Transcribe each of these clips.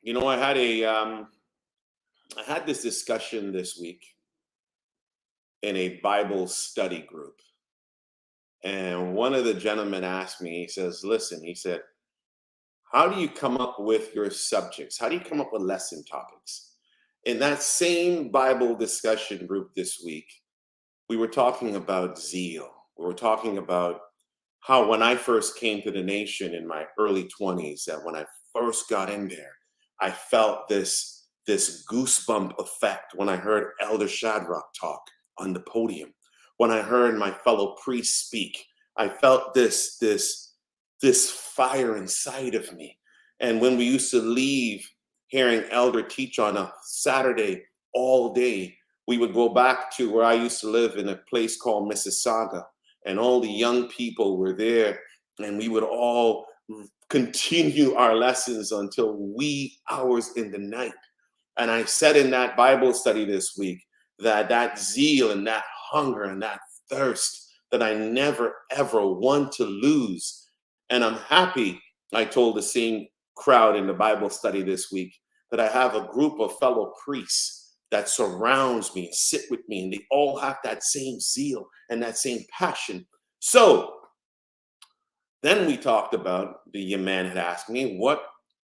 I had this discussion this week in a Bible study group, and one of the gentlemen asked me. He says, "Listen," he said, "how do you come up with your subjects? How do you come up with lesson topics?" In that same Bible discussion group this week, we were talking about zeal. We were talking about how when I first came to the nation in my early 20s, that when I first got in there, I felt this goosebump effect when I heard Elder Shadrach talk on the podium. When I heard my fellow priests speak, I felt this fire inside of me. And when we used to leave hearing Elder teach on a Saturday all day, we would go back to where I used to live in a place called Mississauga, and all the young people were there, and we would all continue our lessons until wee hours in the night. And I said in that Bible study this week that zeal and that hunger and that thirst that I never ever want to lose. And I'm happy, I told the same crowd in the Bible study this week, that I have a group of fellow priests that surrounds me and sit with me, and they all have that same zeal and that same passion. So then we talked about, the young man had asked me,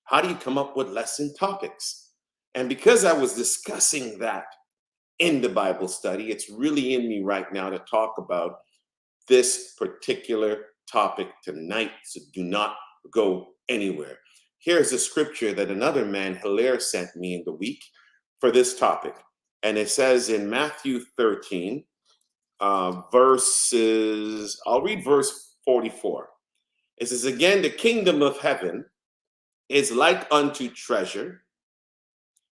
how do you come up with lesson topics? And because I was discussing that in the Bible study, it's really in me right now to talk about this particular topic tonight. So do not go anywhere. Here's a scripture that another man, Hilaire, sent me in the week for this topic. And it says in Matthew 13, I'll read verse 44. It says, "Again, the kingdom of heaven is like unto treasure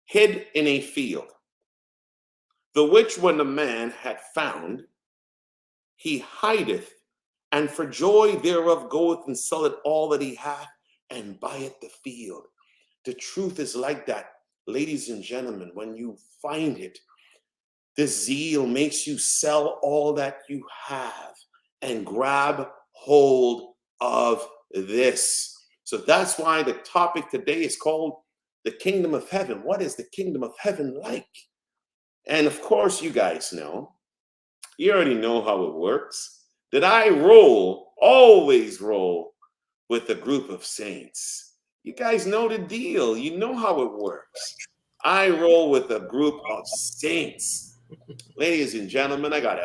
hid in a field, the which when the man had found, he hideth, and for joy thereof goeth and selleth all that he hath, and buyeth the field." The truth is like that, ladies and gentlemen. When you find it, the zeal makes you sell all that you have and grab hold of this. So that's why the topic today is called the kingdom of heaven. What is the kingdom of heaven like? And of course, you guys know, you already know how it works, that I always roll with a group of saints. You guys know the deal. You know how it works. I roll with a group of saints. Ladies and gentlemen, I got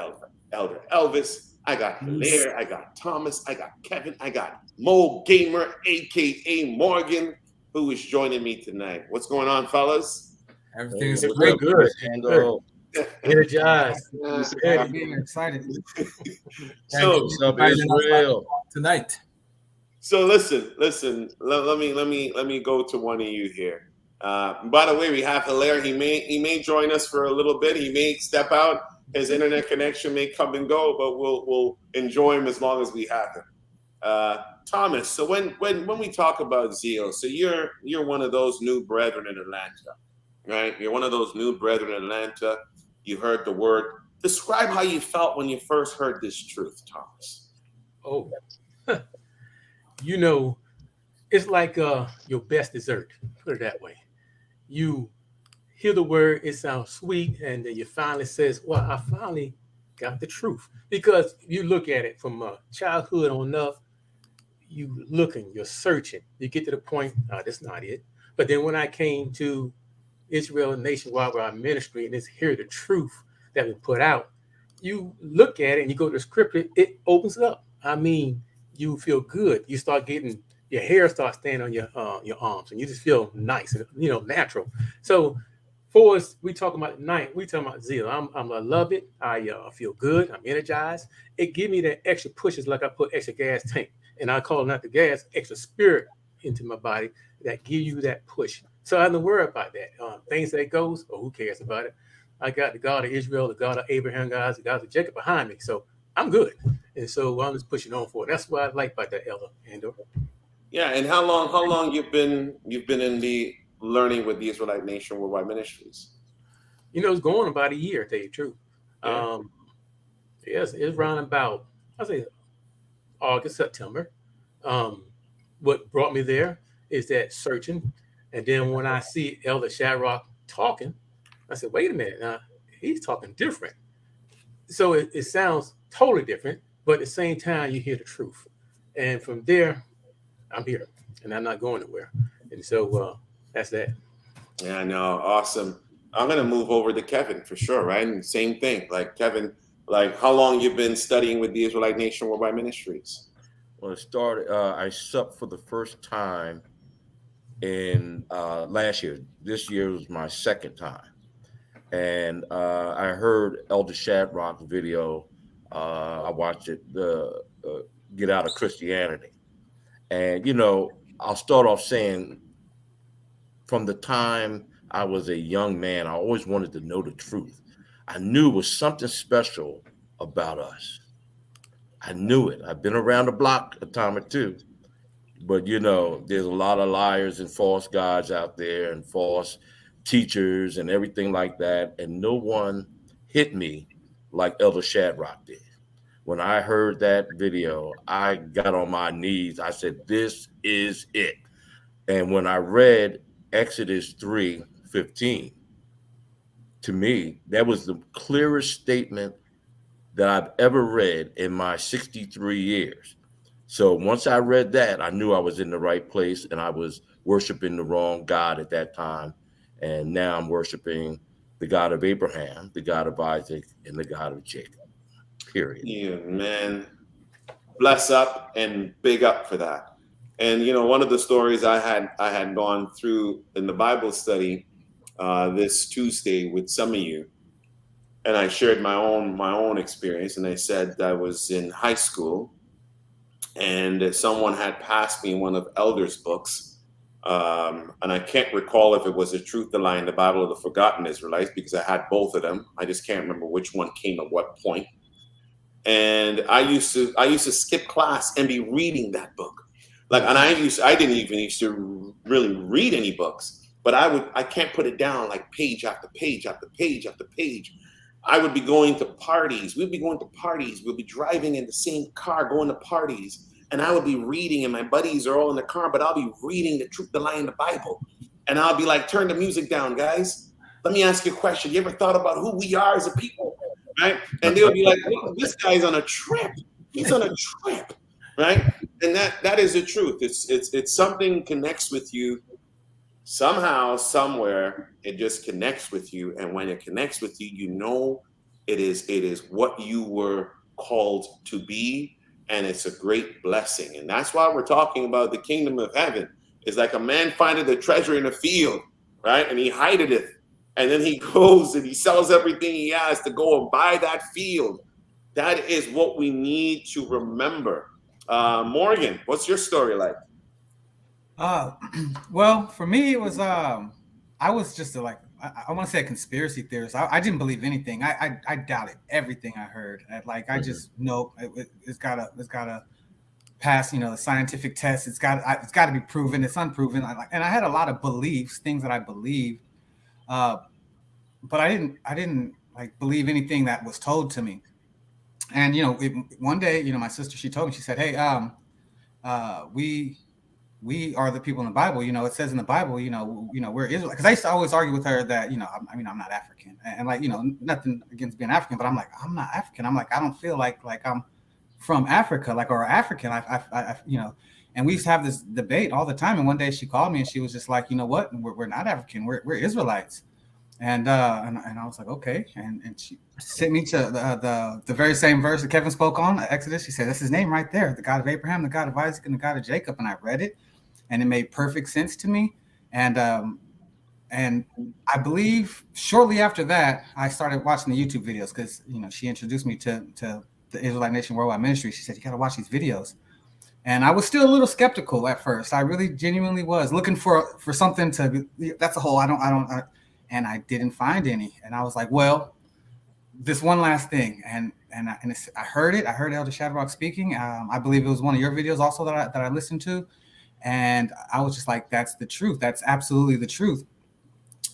Elder Elvis, I got Hilaire, I got Thomas, I got Kevin, I got Mo Gamer, aka Morgan, who is joining me tonight. What's going on, fellas? Everything's great, good. Energized. Getting excited. So what's up, Israel? Tonight. So listen. Let me go to one of you here. By the way, we have Hilaire. He may join us for a little bit. He may step out. His internet connection may come and go, but we'll enjoy him as long as we have him. Thomas. So when we talk about zeal, so you're one of those new brethren in Atlanta, right? You're one of those new brethren in Atlanta. You heard the word. Describe how you felt when you first heard this truth, Thomas. Oh, it's like your best dessert. Put it that way. You hear the word, it sounds sweet, and then you finally says, "Well, I finally got the truth." Because you look at it from childhood on up, you looking, you're searching. You get to the point, that's not it. But then when I came to Israel nationwide, where our ministry, and it's here the truth that we put out, you look at it and you go to the scripture, it opens up. I mean, you feel good. You start getting, your hair starts standing on your arms, and you just feel nice and natural. So for us, we talking about night, we talking about zeal. I love it. I feel good. I'm energized. It give me that extra pushes, like I put extra gas tank, and I call it not the gas, extra spirit into my body that give you that push. So I don't worry about that. Things that goes, who cares about it? I got the God of Israel, the God of Abraham, guys, the God of Jacob behind me. So I'm good. And so I'm just pushing on for it. That's what I like about that, Elder Andor. Yeah, and how long you've been in the learning with the Israelite Nation Worldwide Ministries? It's going about a year, to tell you the truth. Yeah. Yes, it's around about, I say, August, September. What brought me there is that searching. And then when I see Elder Shadrach talking, I said, wait a minute, now he's talking different. So it sounds totally different, but at the same time, you hear the truth. And from there, I'm here and I'm not going nowhere. And so that's that. Yeah, no, awesome. I'm gonna move over to Kevin for sure, right? And same thing, like Kevin, like how long you've been studying with the Israelite Nation Worldwide Ministries? Well, it started. I supped for the first time in last year. This year was my second time, and I heard Elder Shadrach's video. I watched it, Get Out of Christianity, and I'll start off saying, from the time I was a young man, I always wanted to know the truth. I knew it was something special about us. I knew it. I've been around the block a time or two. But there's a lot of liars and false gods out there and false teachers and everything like that. And no one hit me like Elder Shadrach did. When I heard that video, I got on my knees. I said, this is it. And when I read Exodus 3:15, to me, that was the clearest statement that I've ever read in my 63 years. So once I read that, I knew I was in the right place, and I was worshiping the wrong God at that time. And now I'm worshiping the God of Abraham, the God of Isaac, and the God of Jacob. Period. Yeah, man. Bless up and big up for that. And one of the stories I had gone through in the Bible study this Tuesday with some of you, and I shared my own experience, and I said I was in high school, and someone had passed me one of Elder's books, and I can't recall if it was The Truth, the Lie, and the Bible, or the Forgotten Israelites, because I had both of them. I just can't remember which one came at what point. And I used to skip class and be reading that book. Like, and I didn't even used to really read any books, but I can't put it down, like page after page after page after page. I would be going to parties. We'd be going to parties. We'd be driving in the same car, going to parties. And I would be reading, and my buddies are all in the car, but I'll be reading The Truth, the Lie, and the Bible. And I'll be like, turn the music down, guys. Let me ask you a question. You ever thought about who we are as a people? Right? And they'll be like, look, this guy's on a trip. He's on a trip. Right? And that is the truth. It's something connects with you somehow, somewhere. It just connects with you. And when it connects with you, it is what you were called to be. And it's a great blessing. And that's why we're talking about the kingdom of heaven. It's like a man findeth a treasure in a field, right? And he hideth it. And then he goes and he sells everything he has to go and buy that field. That is what we need to remember. Morgan, what's your story like? Well, for me, it was I was just I want to say a conspiracy theorist. I didn't believe anything. I doubted everything I heard. I just know it's gotta pass, the scientific test. It's got to be proven. It's unproven. And I had a lot of beliefs, things that I believed, but I didn't believe anything that was told to me. And one day, my sister, she told me, she said, "Hey, we are the people in the Bible. It says in the Bible, we're Israel." Because I used to always argue with her that, I'm not African, and nothing against being African, but I'm like, I'm not African. I'm like, I don't feel like I'm from Africa, or African. And we used to have this debate all the time. And one day she called me and she was just like, you know what? We're not African. We're Israelites. And I was like, okay. And she sent me to the very same verse that Kevin spoke on, Exodus. She said, that's his name right there, the God of Abraham, the God of Isaac, and the God of Jacob. And I read it, and it made perfect sense to me. And I believe shortly after that, I started watching the YouTube videos because, she introduced me to the Israelite Nation Worldwide Ministries. She said, you got to watch these videos. And I was still a little skeptical at first. I really genuinely was looking for something to be, that's a whole, and I didn't find any. And I was like, well, this one last thing. And I heard it. I heard Elder Shadrach speaking. I believe it was one of your videos also that I listened to. And I was just like, that's the truth. That's absolutely the truth.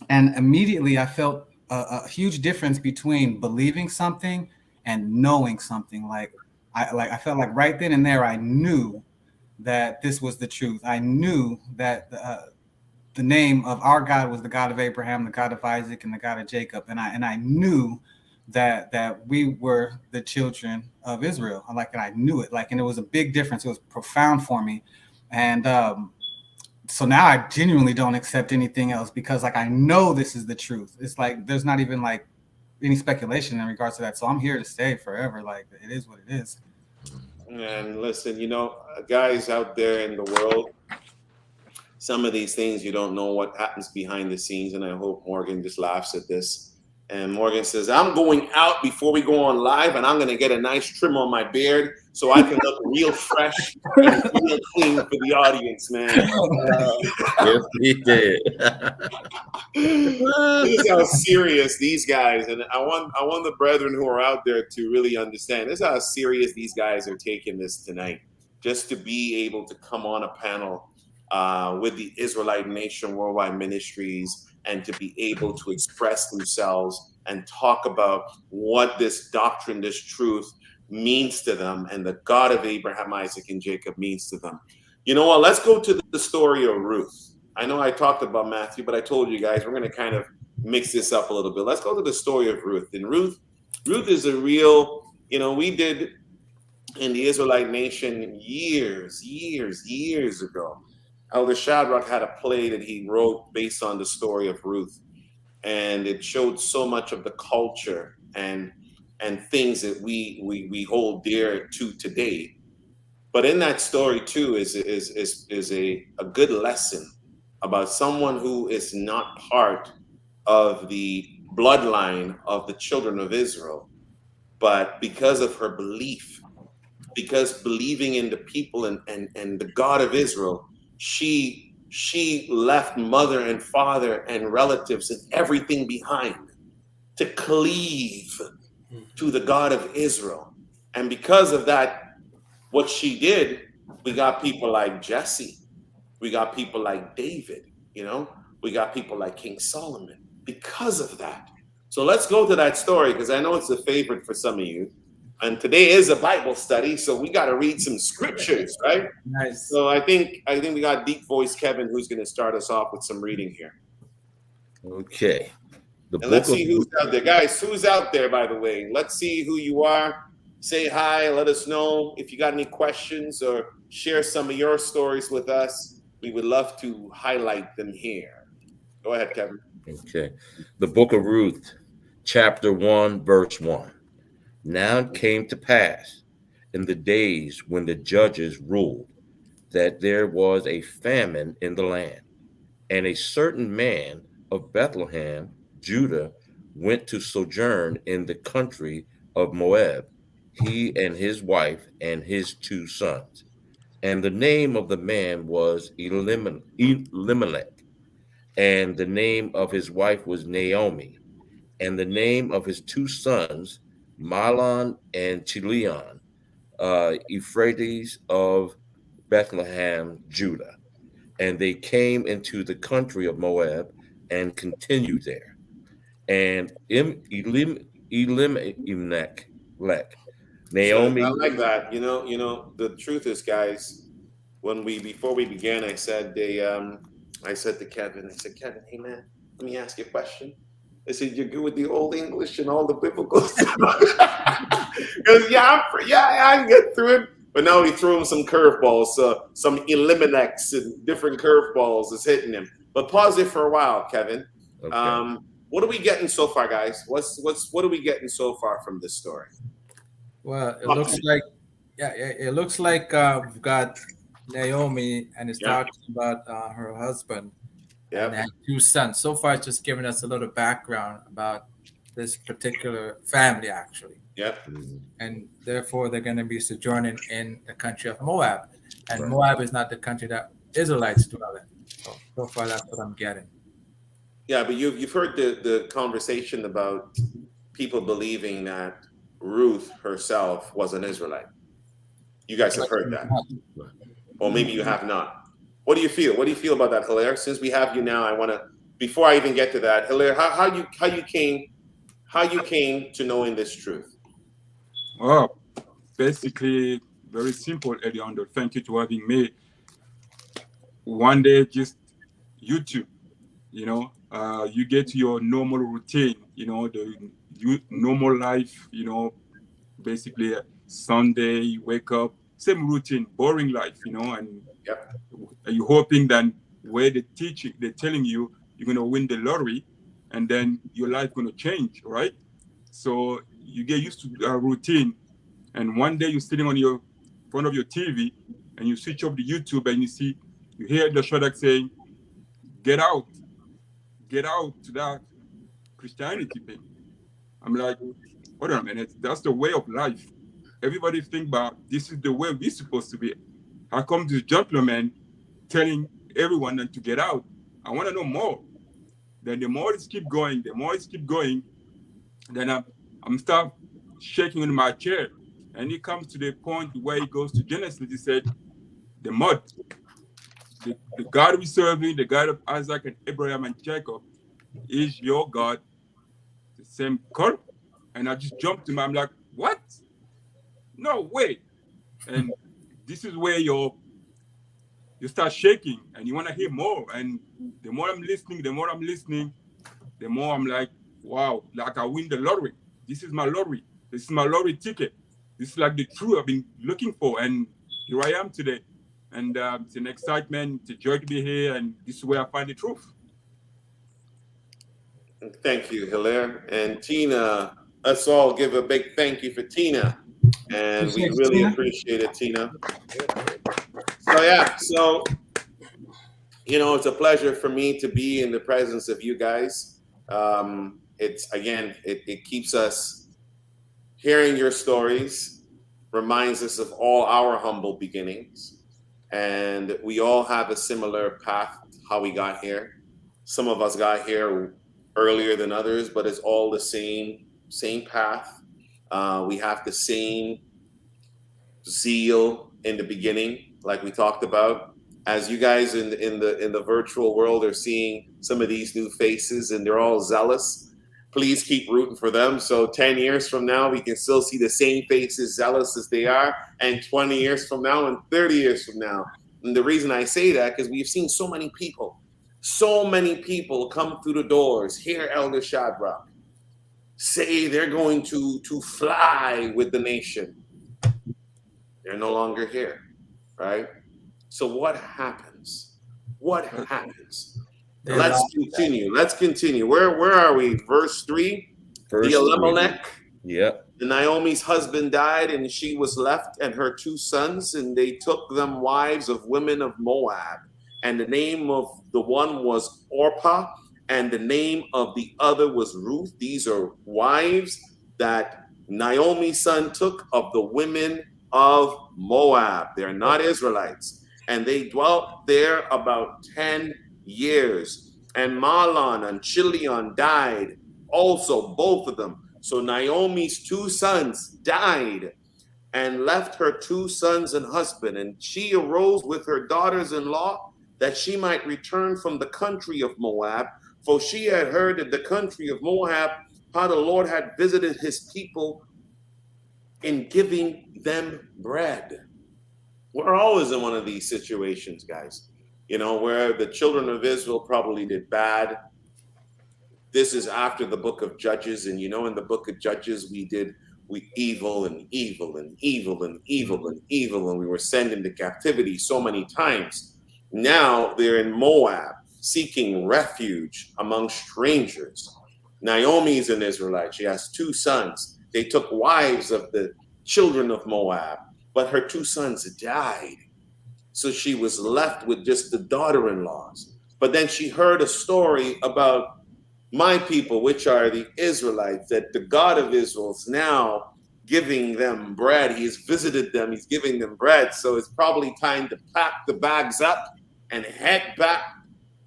And immediately I felt a huge difference between believing something and knowing something. I felt like right then and there, I knew that this was the truth. I knew that the name of our God was the God of Abraham, the God of Isaac, and the God of Jacob. And I knew that we were the children of Israel. And I knew it. And it was a big difference. It was profound for me. And so now I genuinely don't accept anything else because I know this is the truth. It's there's not even any speculation in regards to that. So I'm here to stay forever. It is what it is. And listen, guys out there in the world, some of these things you don't know what happens behind the scenes. And I hope Morgan just laughs at this. And Morgan says, I'm going out before we go on live, and I'm going to get a nice trim on my beard so I can look real fresh and real clean for the audience, man. Yes, he did. This is how serious these guys, and I want the brethren who are out there to really understand, this is how serious these guys are taking this tonight, just to be able to come on a panel with the Israelite Nation Worldwide Ministries and to be able to express themselves and talk about what this doctrine, this truth means to them, and the God of Abraham, Isaac, and Jacob means to them. You know what? Let's go to the story of Ruth. I know I talked about Matthew, but I told you guys we're going to kind of mix this up a little bit. Let's go to the story of Ruth. And Ruth is a real, we did in the Israelite Nation years ago. Elder Shadrach had a play that he wrote based on the story of Ruth, and it showed so much of the culture and things that we hold dear to today. But in that story too is a good lesson about someone who is not part of the bloodline of the children of Israel, but because of her belief, because believing in the people and the God of Israel, she left mother and father and relatives and everything behind to cleave to the God of Israel. And because of that, what she did, we got people like Jesse, we got people like David, we got people like King Solomon because of that. So let's go to that story, because I know it's a favorite for some of you. And today is a Bible study, so we got to read some scriptures, right? Nice. So I think we got deep voice Kevin, who's going to start us off with some reading here. Okay. And let's see who's out there. Guys, who's out there, by the way? Let's see who you are. Say hi. Let us know if you got any questions or share some of your stories with us. We would love to highlight them here. Go ahead, Kevin. Okay. The book of Ruth, chapter 1, verse 1. Now it came to pass in the days when the judges ruled that there was a famine in the land, and a certain man of Bethlehem, Judah, went to sojourn in the country of Moab, he and his wife and his 2 sons. And the name of the man was Elimelech, and the name of his wife was Naomi, and the name of his 2 sons, Mahlon and Chilion, Euphrates of Bethlehem, Judah. And they came into the country of Moab and continued there. And Elimelech, Naomi. So I like that. The truth is, guys, before we began, I said to Kevin, Kevin, hey man, let me ask you a question. I said, you're good with the old English and all the biblical stuff. Because I can get through it. But now he threw him some curveballs, some Elimelechs and different curveballs is hitting him. But pause it for a while, Kevin. Okay. What are we getting so far, guys? What are we getting so far from this story? Well, it looks like we've got Naomi, and it's talking about her husband. Yeah. And 2 sons. So far, it's just giving us a little background about this particular family, actually. Yep. And therefore, they're going to be sojourning in the country of Moab. And Moab is not the country that Israelites dwell in. So far, that's what I'm getting. Yeah, but you've heard the conversation about people believing that Ruth herself was an Israelite. You guys have heard that. Or maybe you have not. What do you feel? What do you feel about that, Hilaire? Since we have you now, I want to, before I even get to that, Hilaire, how you came to knowing this truth? Well, basically, very simple, Eliondo. Thank you for having me. One day, just, YouTube. You know, you get to your normal routine. You know, normal life. You know, basically Sunday, you wake up, same routine, boring life. You know, and Yep. you're hoping that where they're telling you you're gonna win the lottery, and then your life gonna change, right? So you get used to a routine, and one day you're sitting on your front of your TV, and you switch off the YouTube, and you hear the Shadak saying, "Get out, get out to that Christianity thing." I'm like, hold on a minute, that's the way of life. Everybody think about this is the way we're supposed to be. How come this gentleman telling everyone to get out? I want to know more. Then the more it keep going, then I'm start shaking in my chair. And it comes to the point where he goes to Genesis. He said, the mud, the God we serving, the God of Isaac and Abraham and Jacob, is your God the same color? And I just jumped to him. I'm like, what? No way. And this is where you start shaking and you want to hear more. And the more I'm listening, the more I'm like, wow, like I win the lottery. This is my lottery. This is my lottery ticket. This is like the truth I've been looking for. And here I am today. And it's an excitement, it's a joy to be here. And this is where I find the truth. Thank you, Hilaire. And Tina, let's all give a big thank you for Tina. And we really appreciate it, Tina. So yeah, it's a pleasure for me to be in the presence of you guys. It keeps us hearing your stories, reminds us of all our humble beginnings. And we all have a similar path, how we got here. Some of us got here earlier than others, but it's all the same path. We have the same zeal in the beginning, like we talked about. As you guys in the virtual world are seeing some of these new faces, and they're all zealous. Please keep rooting for them. So 10 years from now, we can still see the same faces zealous as they are, and 20 years from now, and 30 years from now. And the reason I say that, because we've seen so many people come through the doors, hear Elder Shadrach say they're going to fly with the nation. They're no longer here, right? So what happens? Let's continue. Where are we? Verse 3. Verse the Elimelech. 3. Yep. Naomi's husband died, and she was left and her 2 sons, and they took them wives of women of Moab. And the name of the one was Orpah, and the name of the other was Ruth. These are wives that Naomi's son took of the women of Moab. They're not Israelites. And they dwelt there about 10 years. And Mahlon and Chilion died also, both of them. So Naomi's 2 sons died and left her 2 sons and husband. And she arose with her daughters-in-law that she might return from the country of Moab. For she had heard in the country of Moab how the Lord had visited his people in giving them bread. We're always in one of these situations, guys, where the children of Israel probably did bad. This is after the book of Judges. And in the book of Judges, we evil and evil and evil and evil and evil. And we were sent into captivity so many times. Now they're in Moab, seeking refuge among strangers. Naomi is an Israelite. She has 2 sons. They took wives of the children of Moab, but her 2 sons died. So she was left with just the daughter-in-laws. But then she heard a story about my people, which are the Israelites, that the God of Israel is now giving them bread. He has visited them. He's giving them bread. So it's probably time to pack the bags up and head back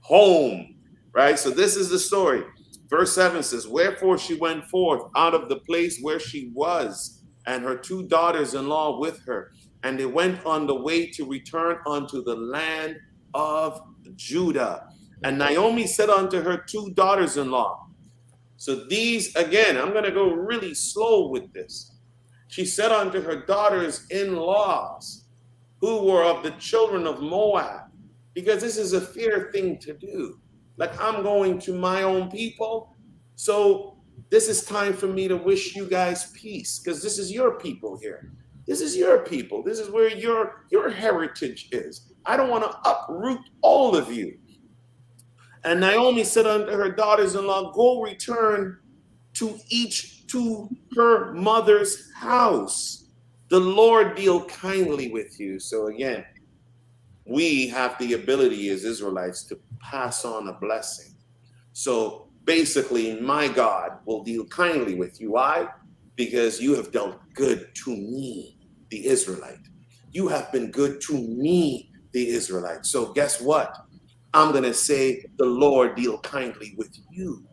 home, right? So this is the story. Verse 7 says, wherefore she went forth out of the place where she was, and her 2 daughters-in-law with her. And they went on the way to return unto the land of Judah. And Naomi said unto her 2 daughters-in-law. So these, again, I'm going to go really slow with this. She said unto her daughters-in-laws, who were of the children of Moab, because this is a fair thing to do. Like, I'm going to my own people, so this is time for me to wish you guys peace, because this is your people here. This is your people. This is where your heritage is. I don't want to uproot all of you. And Naomi said unto her daughters-in-law, go return to each to her mother's house. The Lord deal kindly with you. So again, we have the ability as Israelites to pass on a blessing. So basically, my God will deal kindly with you. Why? Because you have dealt good to me, the Israelite. You have been good to me, the Israelite. So guess what? I'm going to say the Lord deal kindly with you.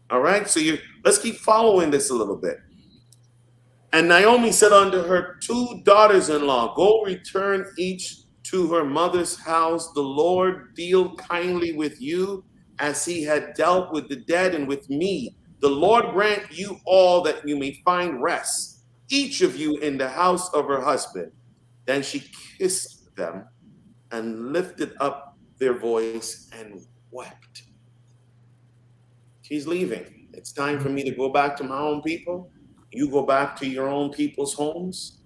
All right? So let's keep following this a little bit. And Naomi said unto her two daughters-in-law, go return each to her mother's house. The Lord deal kindly with you as he had dealt with the dead and with me. The Lord grant you all that you may find rest, each of you in the house of her husband. Then she kissed them and lifted up their voice and wept. She's leaving. It's time for me to go back to my own people. You go back to your own people's homes.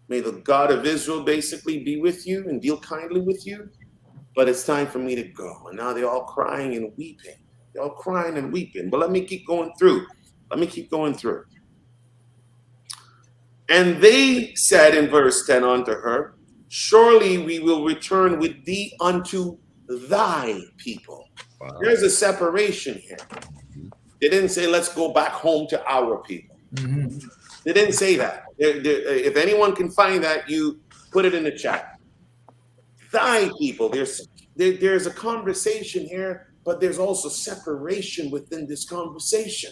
May the God of Israel basically be with you and deal kindly with you. But it's time for me to go. And now they're all crying and weeping. They're all crying and weeping. But let me keep going through. And they said in verse 10 unto her, surely we will return with thee unto thy people. Wow. There's a separation here. They didn't say, let's go back home to our people. Mm-hmm. They didn't say that. If anyone can find that, you put it in the chat. Thy people. There's a conversation here, but there's also separation within this conversation.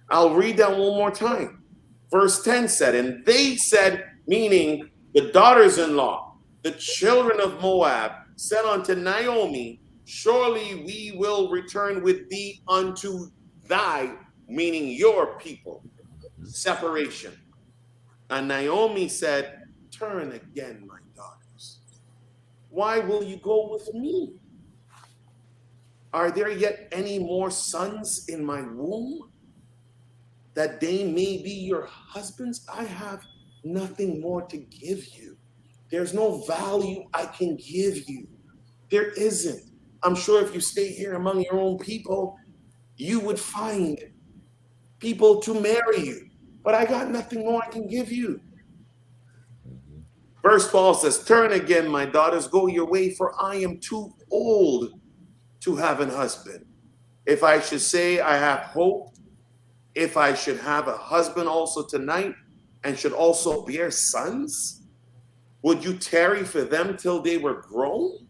I'll read that one more time. Verse 10 said, and they said, meaning the daughters-in-law, the children of Moab, said unto Naomi, surely we will return with thee unto thy, meaning your people. Separation. And Naomi said, turn again, my daughters. Why will you go with me? Are there yet any more sons in my womb, that they may be your husbands? I have nothing more to give you. There's no value I can give you. There isn't. I'm sure if you stay here among your own people, you would find people to marry you. But I got nothing more I can give you. Verse 12 says, turn again, my daughters, go your way, for I am too old to have an husband. If I should say I have hope, if I should have a husband also tonight, and should also bear sons, would you tarry for them till they were grown?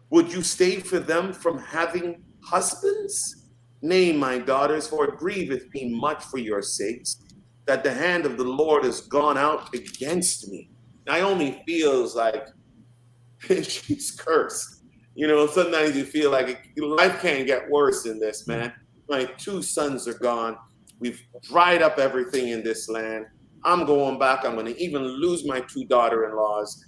Would you stay for them from having husbands? Nay, my daughters, for it grieveth me much for your sakes, that the hand of the Lord is gone out against me. Naomi feels like she's cursed. You know, sometimes you feel like life can't get worse than this, man. My two sons are gone. We've dried up everything in this land. I'm going back. I'm going to even lose my two daughter-in-laws.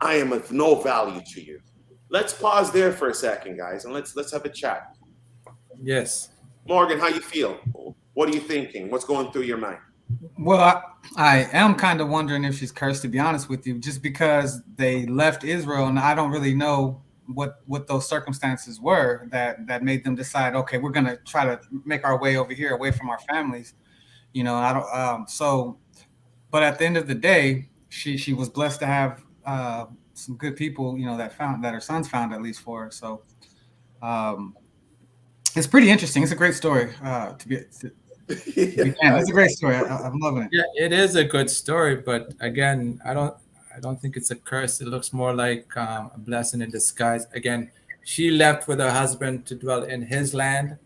I am of no value to you. Let's pause there for a second, guys, and let's have a chat. Yes. Morgan, how you feel? What are you thinking? What's going through your mind? Well, I am kind of wondering if she's cursed, to be honest with you, just because they left Israel, and I don't really know what those circumstances were that made them decide, okay, we're going to try to make our way over here, away from our families. You know, I don't. But at the end of the day, she was blessed to have some good people, you know, that her sons found at least for her. So it's pretty interesting. It's a great story it's a great story. I'm loving it. Yeah, it is a good story, but again, I don't think it's a curse. It looks more like a blessing in disguise. Again, she left with her husband to dwell in his land,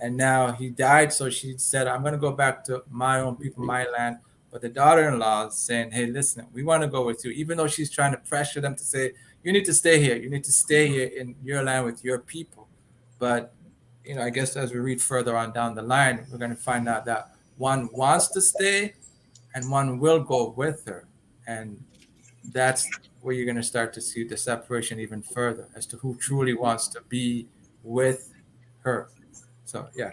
and now he died. So she said, I'm going to go back to my own people, my land. But the daughter-in-law is saying, hey, listen, we want to go with you, even though she's trying to pressure them to say, you need to stay here. You need to stay here in your land with your people. But you know, I guess as we read further on down the line, we're going to find out that one wants to stay and one will go with her. And that's where you're going to start to see the separation even further as to who truly wants to be with her. So yeah.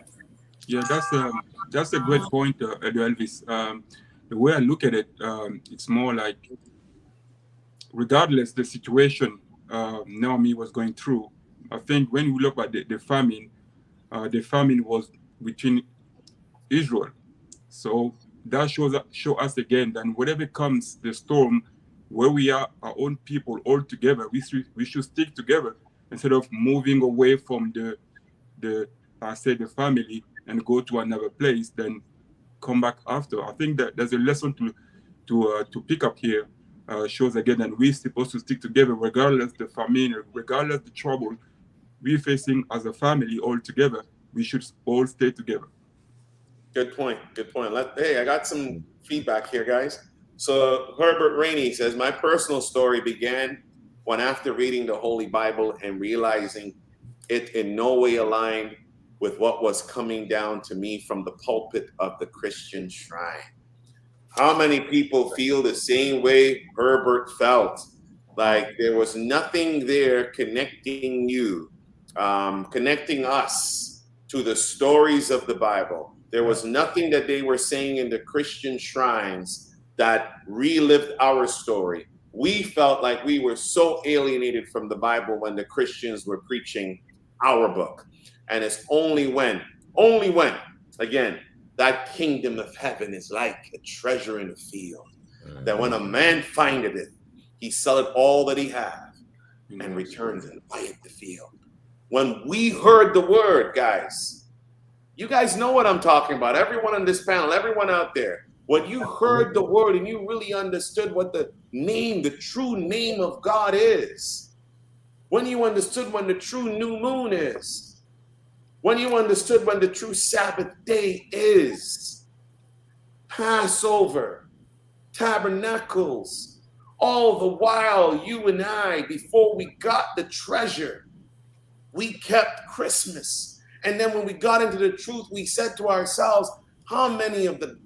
Yeah, that's a great point, Elvis. The way I look at it, it's more like, regardless the situation Naomi was going through, I think when we look at the famine was between Israel. So that show us again that whatever comes the storm, where we are our own people all together, we should stick together instead of moving away from the the family and go to another place, then come back after. I think that there's a lesson to pick up here. Shows again that we're supposed to stick together regardless the famine, regardless the trouble we're facing as a family all together. We should all stay together. Good point. Good point. Hey, I got some feedback here, guys. So Herbert Rainey says, my personal story began when, after reading the Holy Bible and realizing it in no way aligned with what was coming down to me from the pulpit of the Christian shrine. How many people feel the same way Herbert felt? Like there was nothing there connecting you, connecting us to the stories of the Bible. There was nothing that they were saying in the Christian shrines that relived our story. We felt like we were so alienated from the Bible when the Christians were preaching our book. And it's only when, again, that kingdom of heaven is like a treasure in a field, that when a man findeth it, he selleth all that he hath and returns and buyeth the field. When we heard the word, guys, you guys know what I'm talking about. Everyone on this panel, everyone out there, when you heard the word and you really understood what the true name of God is, when you understood when the true new moon is, when you understood when the true Sabbath day is, Passover, tabernacles, all the while you and I, before we got the treasure, we kept Christmas. And then when we got into the truth, we said to ourselves, how many of the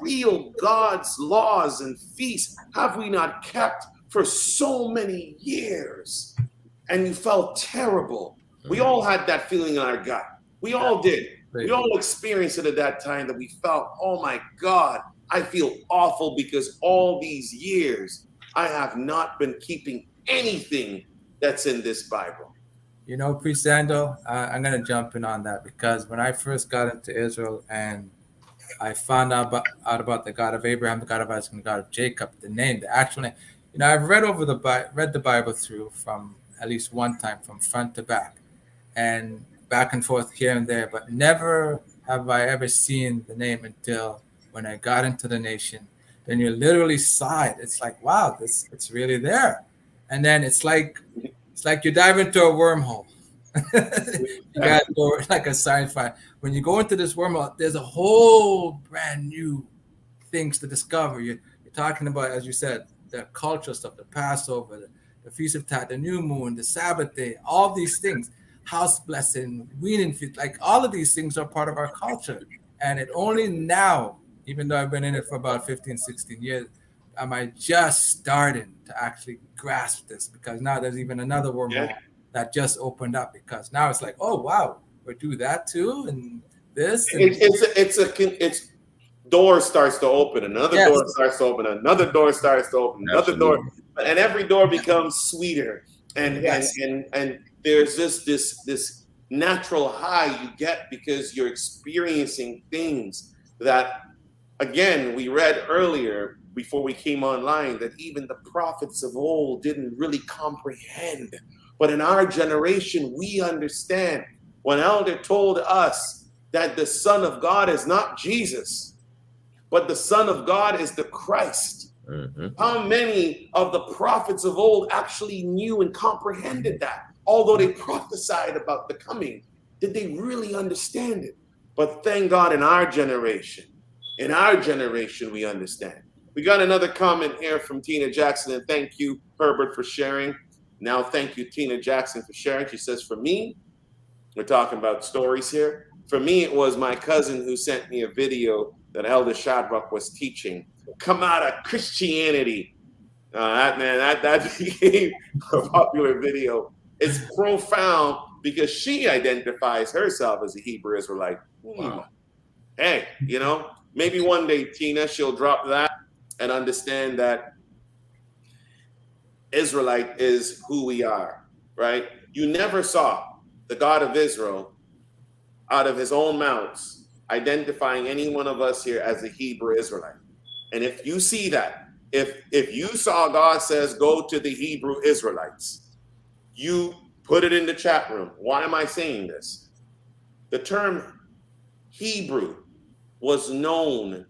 real God's laws and feasts have we not kept for so many years? And you felt terrible. We all had that feeling in our gut. We all did. We all experienced it at that time, that we felt, oh my God, I feel awful because all these years I have not been keeping anything that's in this Bible. You know, Priest Sando, I'm going to jump in on that, because when I first got into Israel and I found out about the God of Abraham, the God of Isaac, and the God of Jacob, the actual name, you know, I've read the Bible through from at least one time, from front to back, and back and forth here and there, but never have I ever seen the name until when I got into the nation. Then you literally saw it. It's like, wow, it's really there. And then it's like you dive into a wormhole. You guys go like a sci-fi. When you go into this wormhole, there's a whole brand new things to discover. You're talking about, as you said, the cultural stuff, the Passover, the Feast of Tat, the new moon, the Sabbath day, all these things, house blessing, weaning feast, like all of these things are part of our culture. And it only now, even though I've been in it for about 15, 16 years, am I just starting to actually grasp this, because now there's even another wormhole that just opened up, because now it's like, oh wow, we do that too, and this. And it's door starts to open, another door starts to open, another door starts to open, another door, and every door becomes sweeter, and there's this natural high you get because you're experiencing things that, again, we read earlier before we came online, that even the prophets of old didn't really comprehend. But in our generation, we understand. When Elder told us that the Son of God is not Jesus, but the Son of God is the Christ. Mm-hmm. How many of the prophets of old actually knew and comprehended that? Although they prophesied about the coming, did they really understand it? But thank God in our generation, we understand. We got another comment here from Tina Jackson, and thank you, Herbert, for sharing. Now, thank you, Tina Jackson, for sharing. She says, for me, we're talking about stories here. For me, it was my cousin who sent me a video that Elder Shadrach was teaching. Come out of Christianity. That became a popular video. It's profound because she identifies herself as a Hebrew Israelite. Wow. Hey, maybe one day Tina, she'll drop that and understand that Israelite is who we are, right? You never saw the God of Israel out of his own mouths identifying any one of us here as a Hebrew Israelite. And if you see that, if you saw God says go to the Hebrew Israelites, you put it in the chat room. Why am I saying this? The term Hebrew was known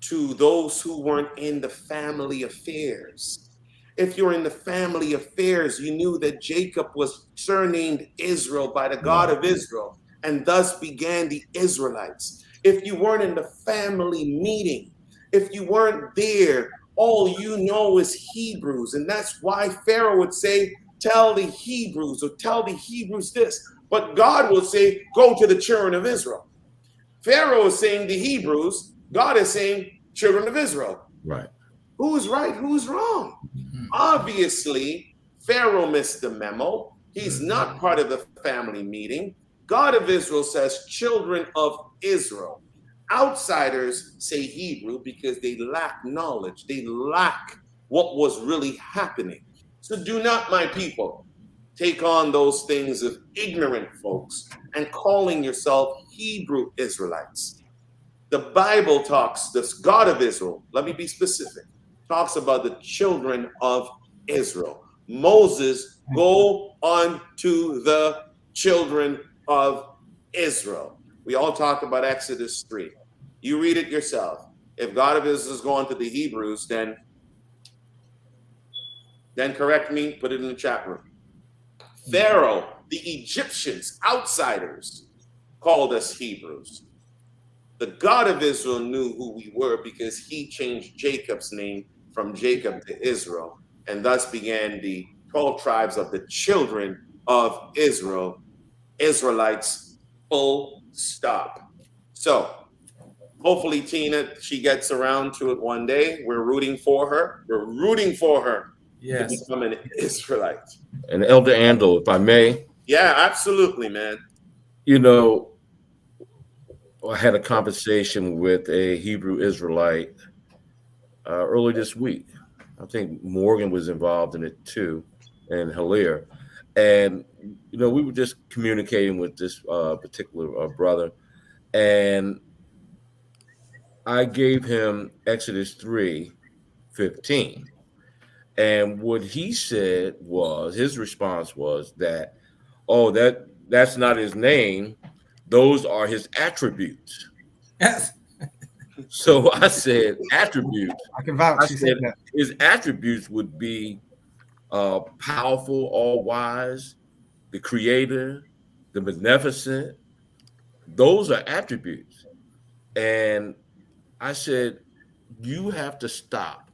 to those who weren't in the family affairs. If you're in the family affairs, you knew that Jacob was surnamed Israel by the God of Israel, and thus began the Israelites. If you weren't in the family meeting, if you weren't there, all you know is Hebrews. And that's why Pharaoh would say, tell the Hebrews, or tell the Hebrews this. But God will say, go to the children of Israel. Pharaoh is saying the Hebrews, God is saying children of Israel. Right. Who's right? Who's wrong? Obviously, Pharaoh missed the memo. He's not part of the family meeting. God of Israel says children of Israel. Outsiders say Hebrew because they lack knowledge. They lack what was really happening. So do not, my people, take on those things of ignorant folks and calling yourself Hebrew Israelites. The Bible talks, this God of Israel, let me be specific, talks about the children of Israel. Moses, go on to the children of Israel. We all talk about Exodus 3. You read it yourself. If God of Israel is going to the Hebrews, then correct me, put it in the chat room. Pharaoh, the Egyptians, outsiders, called us Hebrews. The God of Israel knew who we were because he changed Jacob's name from Jacob to Israel, and thus began the 12 tribes of the children of Israel, Israelites, full stop. So hopefully Tina, she gets around to it one day. We're rooting for her. We're rooting for her to become an Israelite. And Elder Andel, if I may. Yeah, absolutely, man. I had a conversation with a Hebrew Israelite early this week. I think Morgan was involved in it too, and Hilaire. And, we were just communicating with this particular brother. And I gave him Exodus 3:15. And what he said was, his response was that, that's not his name. Those are his attributes. Yes. So I said attributes. I can vouch. I said his attributes would be powerful, all wise, the creator, the beneficent. Those are attributes. And I said, you have to stop.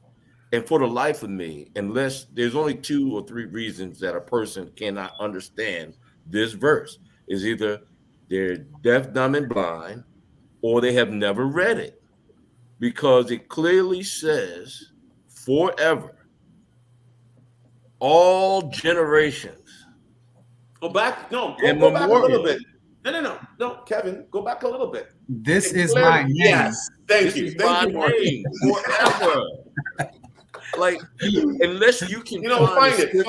And for the life of me, unless there's only 2 or 3 reasons that a person cannot understand this verse, is either they're deaf, dumb, and blind, or they have never read it, because it clearly says forever, all generations. Go back. No, And go back a little memorial. bit. No, Kevin, go back a little bit. This is my name. Yes, thank you. This is my name forever. Like, unless you can find it. scripture.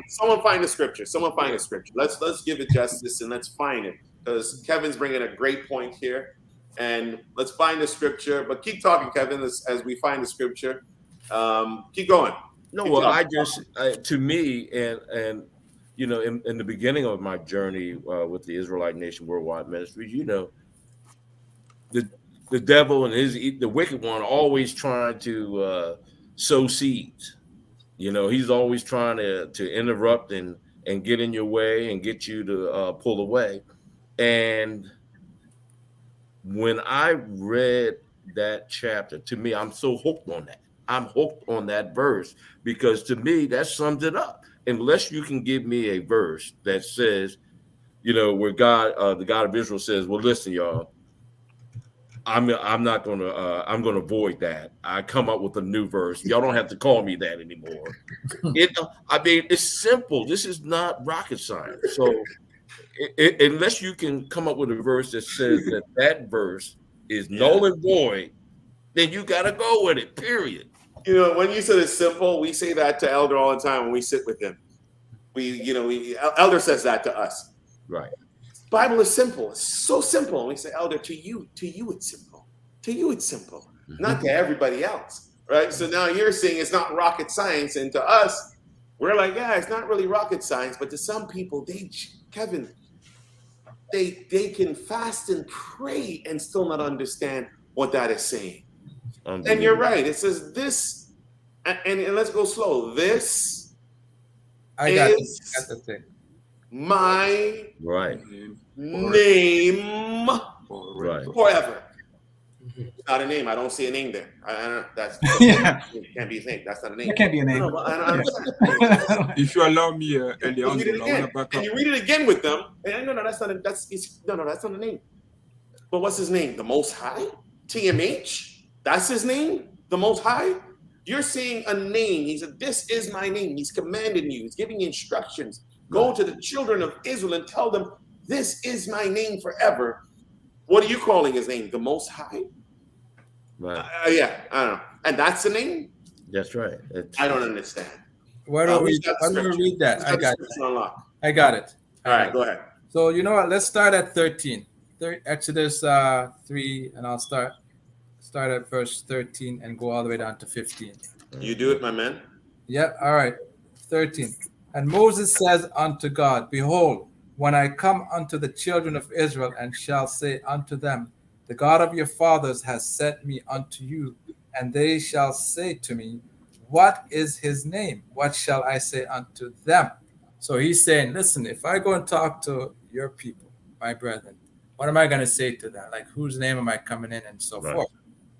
Someone find the scripture. Someone find the scripture. Let's give it justice and let's find it, because Kevin's bringing a great point here. And let's find the scripture. But keep talking, Kevin, as we find the scripture. Keep going. No, keep well, talking. to me, and in the beginning of my journey with the Israelite Nation Worldwide Ministries, the devil and the wicked one always trying to sow seeds. He's always trying to interrupt and get in your way and get you to pull away. And when I read that chapter, to me, I'm so hooked on that. I'm hooked on that verse, because to me, that sums it up. Unless you can give me a verse that says, where God, the God of Israel says, well, listen, y'all, I'm not gonna I'm gonna avoid that. I come up with a new verse. Y'all don't have to call me that anymore. I mean, it's simple. This is not rocket science. So unless you can come up with a verse that says that verse is null and void, then you got to go with it. Period. You know, when you said it's simple, we say that to Elder all the time when we sit with him. Elder says that to us. Right. Bible is simple. It's so simple. And we say, Elder, to you it's simple. To you it's simple, not to everybody else, right? So now you're saying it's not rocket science, and to us, we're like, yeah, it's not really rocket science. But to some people, Kevin, they can fast and pray and still not understand what that is saying. And you're right. It says this, and let's go slow. This is the thing. my right name right forever. It's not a name. I don't see a name there. It can't be a name. That's not a name. It can't be a name. No, I understand. If you allow me, You read it again, and you read it again with them. And no, that's not a name. But what's his name? The Most High? TMH? That's his name? The Most High? You're saying a name. He said, this is my name. He's commanding you. He's giving you instructions. Go to the children of Israel and tell them, this is my name forever. What are you calling his name? The Most High? right. Yeah, I don't know. And that's the name? That's right. I don't understand. Why don't we read that? I got it. All right, go ahead. So you know what? Let's start at 13. Exodus 3, and I'll start at verse 13 and go all the way down to 15. You do it, my man. Yep. All right. 13. And Moses says unto God, behold, when I come unto the children of Israel and shall say unto them, the God of your fathers has sent me unto you, and they shall say to me, what is his name? What shall I say unto them? So he's saying, listen, if I go and talk to your people, my brethren, what am I going to say to them? Like, whose name am I coming in and so forth?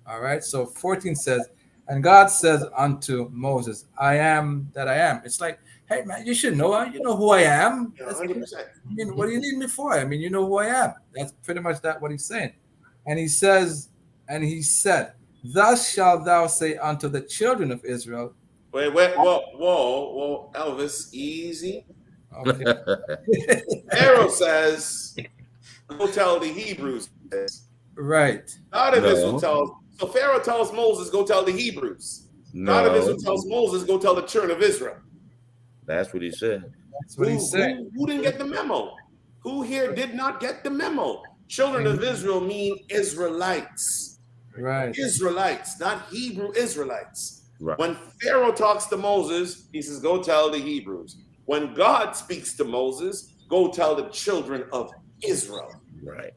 All right. So 14 says, and God says unto Moses, I am that I am. It's like, hey, man, you should know. You know who I am. 100%. I mean, what do you need me for? I mean, you know who I am. That's pretty much what he's saying. And he says, and he said, thus shalt thou say unto the children of Israel. Wait, whoa, Elvis, easy. Okay. Pharaoh says, go tell the Hebrews this. Right. God of Israel so Pharaoh tells Moses, go tell the Hebrews. God of Israel tells Moses, go tell the children of Israel. That's what he said. That's what he said. Who didn't get the memo? Who here did not get the memo? Children of Israel mean Israelites. Right. Israelites, not Hebrew Israelites. Right. When Pharaoh talks to Moses, he says, go tell the Hebrews. When God speaks to Moses, go tell the children of Israel. Right.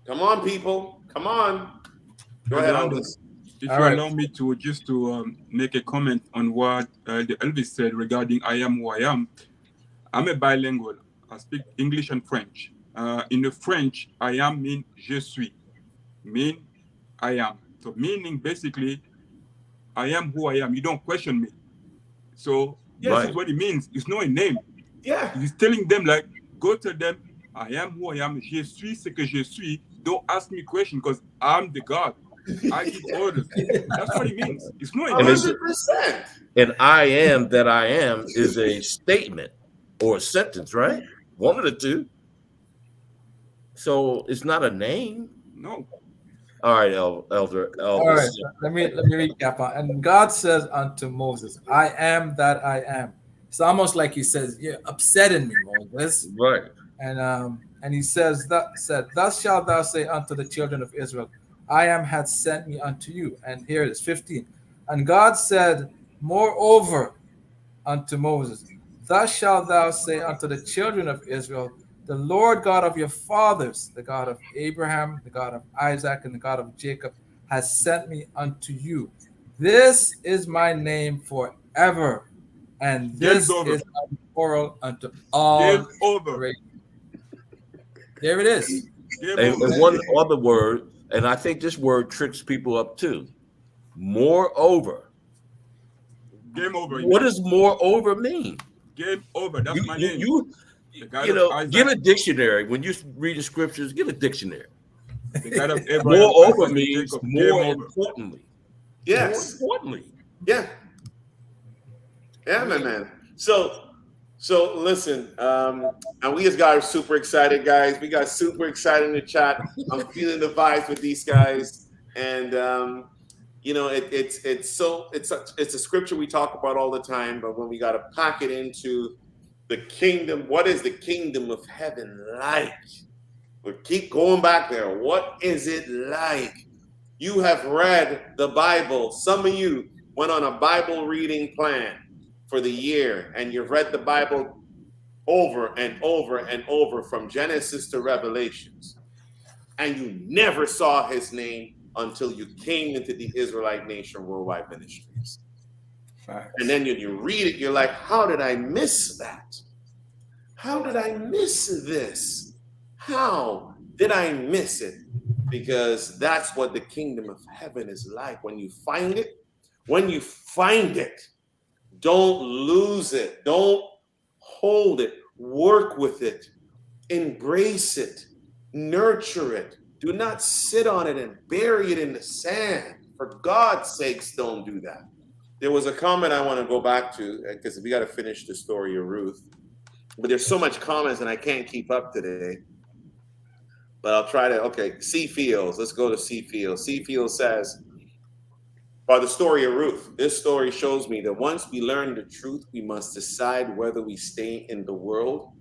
Come on, people. Come on. Go ahead, Elvis. If you allow me to make a comment on what the Elvis said regarding I am who I am. I'm a bilingual. I speak English and French. In the French, I am mean je suis. Mean I am. So meaning basically, I am who I am. You don't question me. So this is what it means. It's not a name. Yeah. He's telling them like, go tell them, I am who I am. Je suis ce que je suis. Don't ask me questions because I'm the God. I give orders. That's what it means. It's not a name. 100%. And I am that I am is a statement or a sentence, right? One of the two. So it's not a name. No. All right, Elder. All right. Let me recap. And God says unto Moses, I am that I am. It's almost like he says, you're upsetting me, Moses. Right. And he says, thus shalt thou say unto the children of Israel, I am hath sent me unto you. And here it is, 15. And God said, moreover unto Moses, thus shalt thou say unto the children of Israel, the Lord God of your fathers, the God of Abraham, the God of Isaac, and the God of Jacob, has sent me unto you. This is my name forever, and this is my oral unto all. There it is. And one other word, and I think this word tricks people up too. Moreover. Game over. What does moreover mean? Game over. That's my name. You know, get a dictionary. When you read the scriptures, get a dictionary. The God of Abraham, Moreover Isaac, and means Jacob, more game over. importantly. Yes. More importantly. Yeah. Yeah, man. So listen, and we just got super excited, guys. We got super excited in the chat. I'm feeling the vibes with these guys, and you know, it's a scripture we talk about all the time, but when we got to pack it into the kingdom, what is the kingdom of heaven like? We keep going back there. What is it like? You have read the Bible. Some of you went on a Bible reading plan for the year, and you've read the Bible over and over and over from Genesis to Revelations, and you never saw his name until you came into the Israelite Nation Worldwide Ministries. Facts. And then when you read it, you're like, how did I miss that? How did I miss this? How did I miss it? Because that's what the kingdom of heaven is like. When you find it, don't lose it. Don't hold it. Work with it. Embrace it. Nurture it. Do not sit on it and bury it in the sand. For God's sakes, don't do that. There was a comment I want to go back to because we got to finish the story of Ruth. But there's so much comments and I can't keep up today. But I'll try to, okay, C Fields. Let's go to C Fields. C Fields says, by the story of Ruth, this story shows me that once we learn the truth, we must decide whether we stay in the world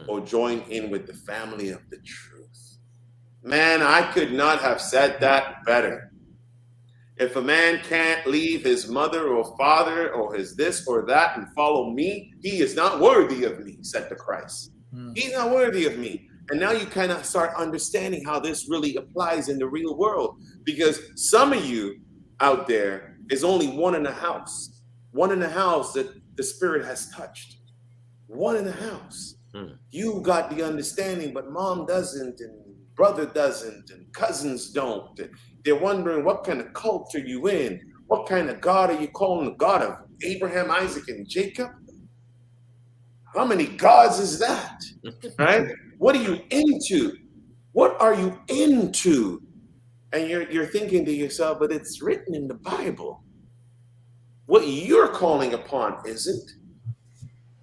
or join in with the family of the truth. Man, I could not have said that better. If a man can't leave his mother or father or his this or that and follow me, he is not worthy of me, said the Christ. He's not worthy of me. And now you kind of start understanding how this really applies in the real world. Because some of you out there is only one in the house that the Spirit has touched. One in the house. You got the understanding, but mom doesn't, and brother doesn't, and cousins don't. And they're wondering what kind of cult are you in? What kind of God are you calling the God of Abraham, Isaac, and Jacob? How many gods is that? Right? What are you into? What are you into? And you're thinking to yourself, but it's written in the Bible. What you're calling upon isn't.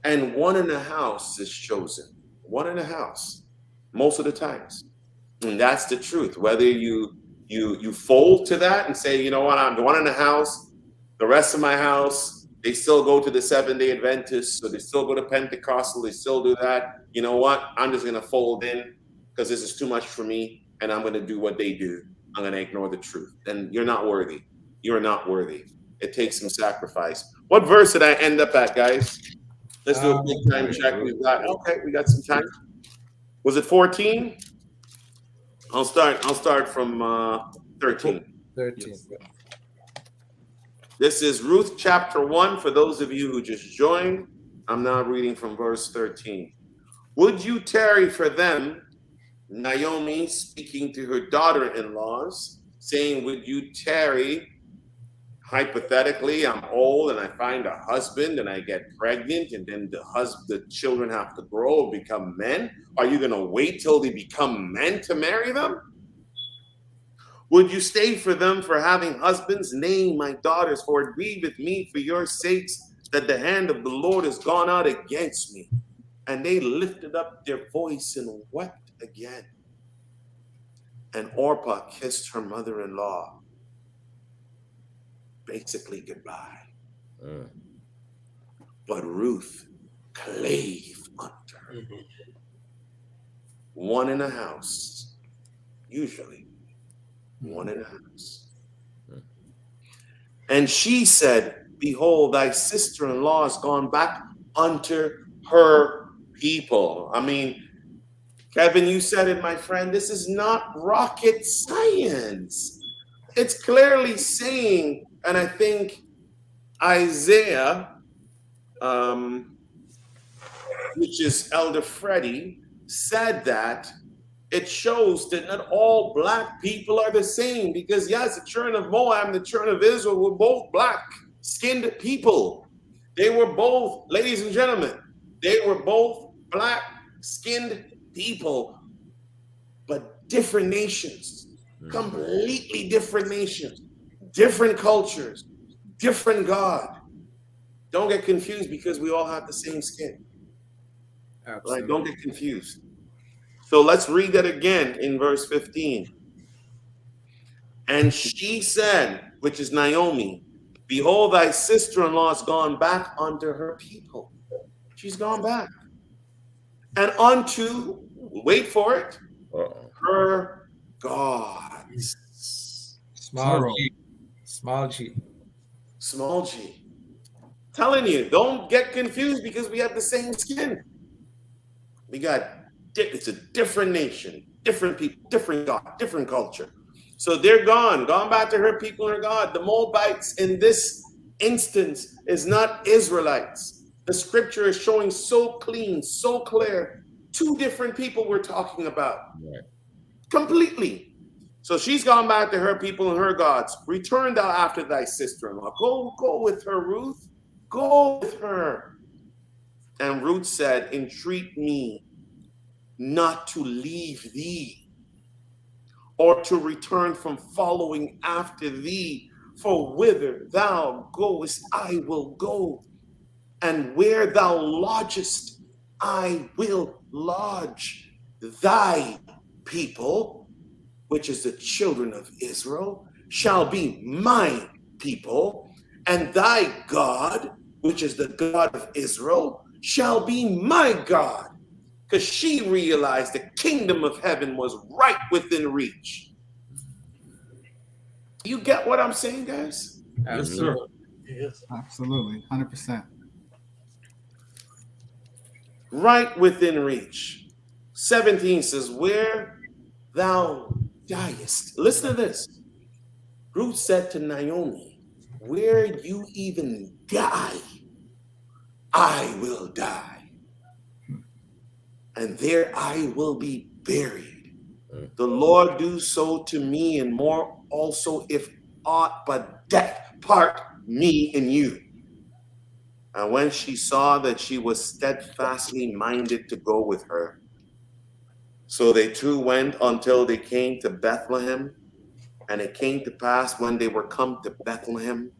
And one in the house is chosen. One in the house, most of the times. And that's the truth. Whether you fold to that and say, you know what, I'm the one in the house, the rest of my house, they still go to the Seventh-day Adventists, so they still go to Pentecostal, they still do that. You know what? I'm just going to fold in because this is too much for me, and I'm going to do what they do. I'm going to ignore the truth. And you're not worthy. You're not worthy. It takes some sacrifice. What verse did I end up at, guys? Let's do a big time check. We got some time. Was it 14? I'll start from 13. 13. This is Ruth chapter 1. For those of you who just joined, I'm now reading from verse 13. Would you tarry for them? Naomi speaking to her daughter-in-laws, saying, would you tarry? Hypothetically, I'm old and I find a husband and I get pregnant, and then the children have to grow and become men. Are you going to wait till they become men to marry them? Would you stay for them for having husbands? Nay, my daughters, for it grieveth me for your sakes that the hand of the Lord has gone out against me. And they lifted up their voice and wept again. And Orpah kissed her mother-in-law. Basically, goodbye. But Ruth clave unto her. One in a house, usually. One in a house. And she said, behold, thy sister-in-law is gone back unto her people. I mean, Kevin, you said it, my friend. This is not rocket science. It's clearly saying, and I think Isaiah, which is Elder Freddie, said that it shows that not all black people are the same. Because yes, the children of Moab and the children of Israel were both black-skinned people. They were both, ladies and gentlemen, they were both black-skinned people, but different nations, Completely different nations, different cultures, different God. Don't get confused because we all have the same skin. Absolutely. Right? Don't get confused. So let's read that again in verse 15. And she said, which is Naomi, behold, thy sister-in-law is gone back unto her people. She's gone back. And unto, wait for it, her gods. Small Plural. G. Small G. Small g. Telling you, don't get confused because we have the same skin. We got, it's a different nation, different people, different God, different culture. So they're gone back to her people and her God. The Moabites in this instance is not Israelites. The scripture is showing so clean, so clear. Two different people we're talking about. Right. Completely. So she's gone back to her people and her gods. Return thou after thy sister-in-law. Go with her, Ruth. Go with her. And Ruth said, entreat me not to leave thee, or to return from following after thee. For whither thou goest, I will go, and where thou lodgest, I will lodge. Thy people, which is the children of Israel, shall be my people, and thy God, which is the God of Israel, shall be my God. Because she realized the kingdom of heaven was right within reach. You get what I'm saying, guys? Yes, sir. Yes. Absolutely. 100%. Right within reach. 17 says, where thou diest. Listen to this. Ruth said to Naomi, where you even die, I will die. And there I will be buried. The Lord do so to me, and more also, if aught but death part me and you. And when she saw that she was steadfastly minded to go with her, so they two went until they came to Bethlehem. And it came to pass when they were come to Bethlehem,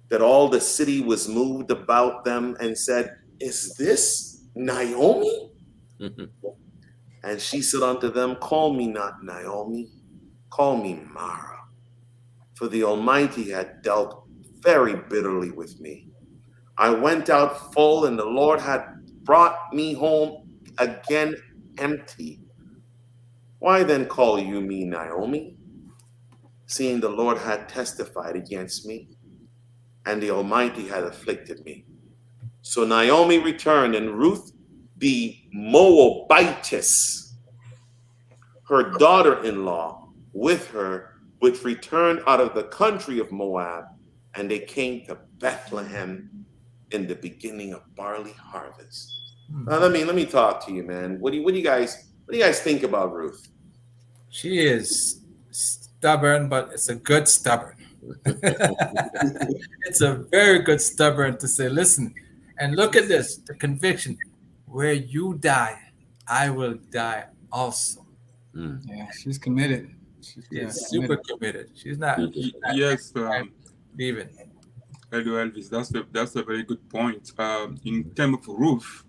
that all the city was moved about them and said, is this Naomi? And she said unto them, call me not Naomi, call me Mara, for the Almighty had dealt very bitterly with me. I went out full, and the Lord had brought me home again empty. Why then call you me Naomi, seeing the Lord had testified against me, and the Almighty had afflicted me? So Naomi returned, and Ruth the Moabitess, her daughter-in-law, with her, which returned out of the country of Moab, and they came to Bethlehem in the beginning of barley harvest. Now, let me talk to you, man. What do you guys think about Ruth? She is stubborn, but it's a good stubborn. It's a very good stubborn to say, listen, and look at this, the conviction. Where you die, I will die also. Yeah, she's committed. She's super committed. She's not Yes, leaving. Hello, Elvis. That's a very good point. In terms of Ruth,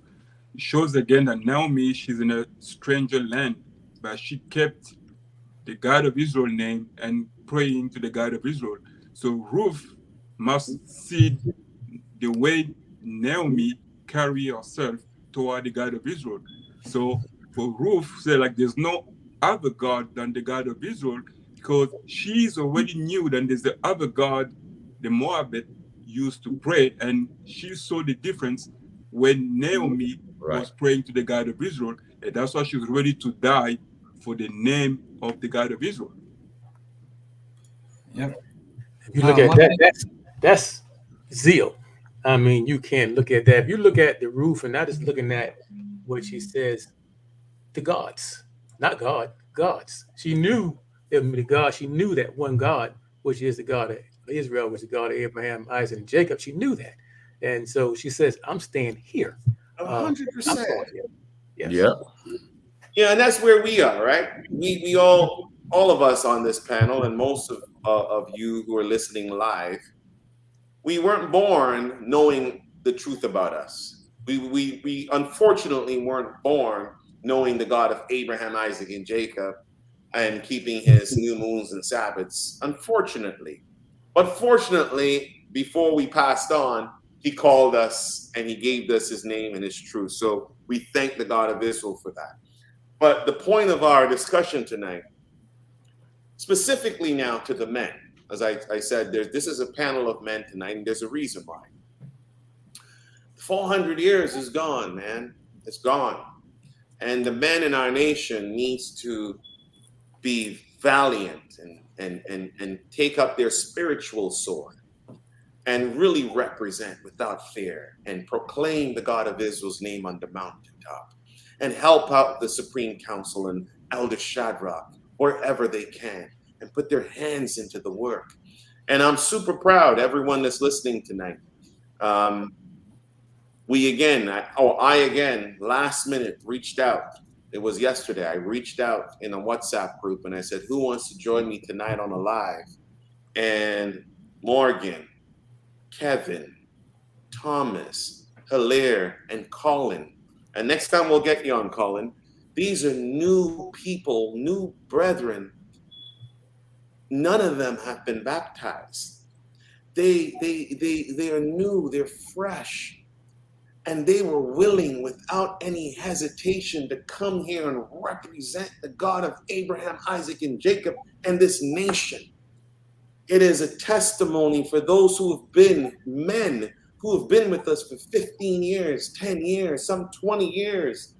it shows again that Naomi, she's in a stranger land, but she kept the God of Israel name and praying to the God of Israel. So Ruth must see the way Naomi carry herself toward the God of Israel. So for Ruth, say like there's no other God than the God of Israel, because she's already knew that there's the other God, the Moabite used to pray, and she saw the difference when Naomi was praying to the God of Israel, and that's why she was ready to die for the name of the God of Israel. Yep. If you look at that, that's zeal. I mean, you can't look at that. If you look at the roof and not just looking at what she says, the gods, not God, gods. She knew the God. She knew that one God, which is the God of Israel, was the God of Abraham, Isaac, and Jacob. She knew that, and so she says, "I'm staying here." 100%. Yes. Yeah. Yeah, and that's where we are, right? We all all of us on this panel, and most of you who are listening live, we weren't born knowing the truth about us. We unfortunately weren't born knowing the God of Abraham, Isaac, and Jacob, and keeping his new moons and Sabbaths, unfortunately. But fortunately, before we passed on, he called us and he gave us his name and his truth. So we thank the God of Israel for that. But the point of our discussion tonight, specifically now to the men, as I said, this is a panel of men tonight, and there's a reason why. 400 years is gone, man. It's gone. And the men in our nation needs to be valiant and take up their spiritual sword and really represent without fear and proclaim the God of Israel's name on the mountaintop and help out the Supreme Council and Elder Shadrach wherever they can and put their hands into the work. And I'm super proud, everyone that's listening tonight. I again, last minute reached out. It was yesterday. I reached out in a WhatsApp group and I said, who wants to join me tonight on a live? And Morgan, Kevin, Thomas, Hilaire, and Colin. And next time we'll get you on, Colin. These are new people, new brethren. None of them have been baptized. They are new, they're fresh. And they were willing, without any hesitation, to come here and represent the God of Abraham, Isaac, and Jacob and this nation. It is a testimony for those who have been men, who have been with us for 15 years, 10 years, some 20 years.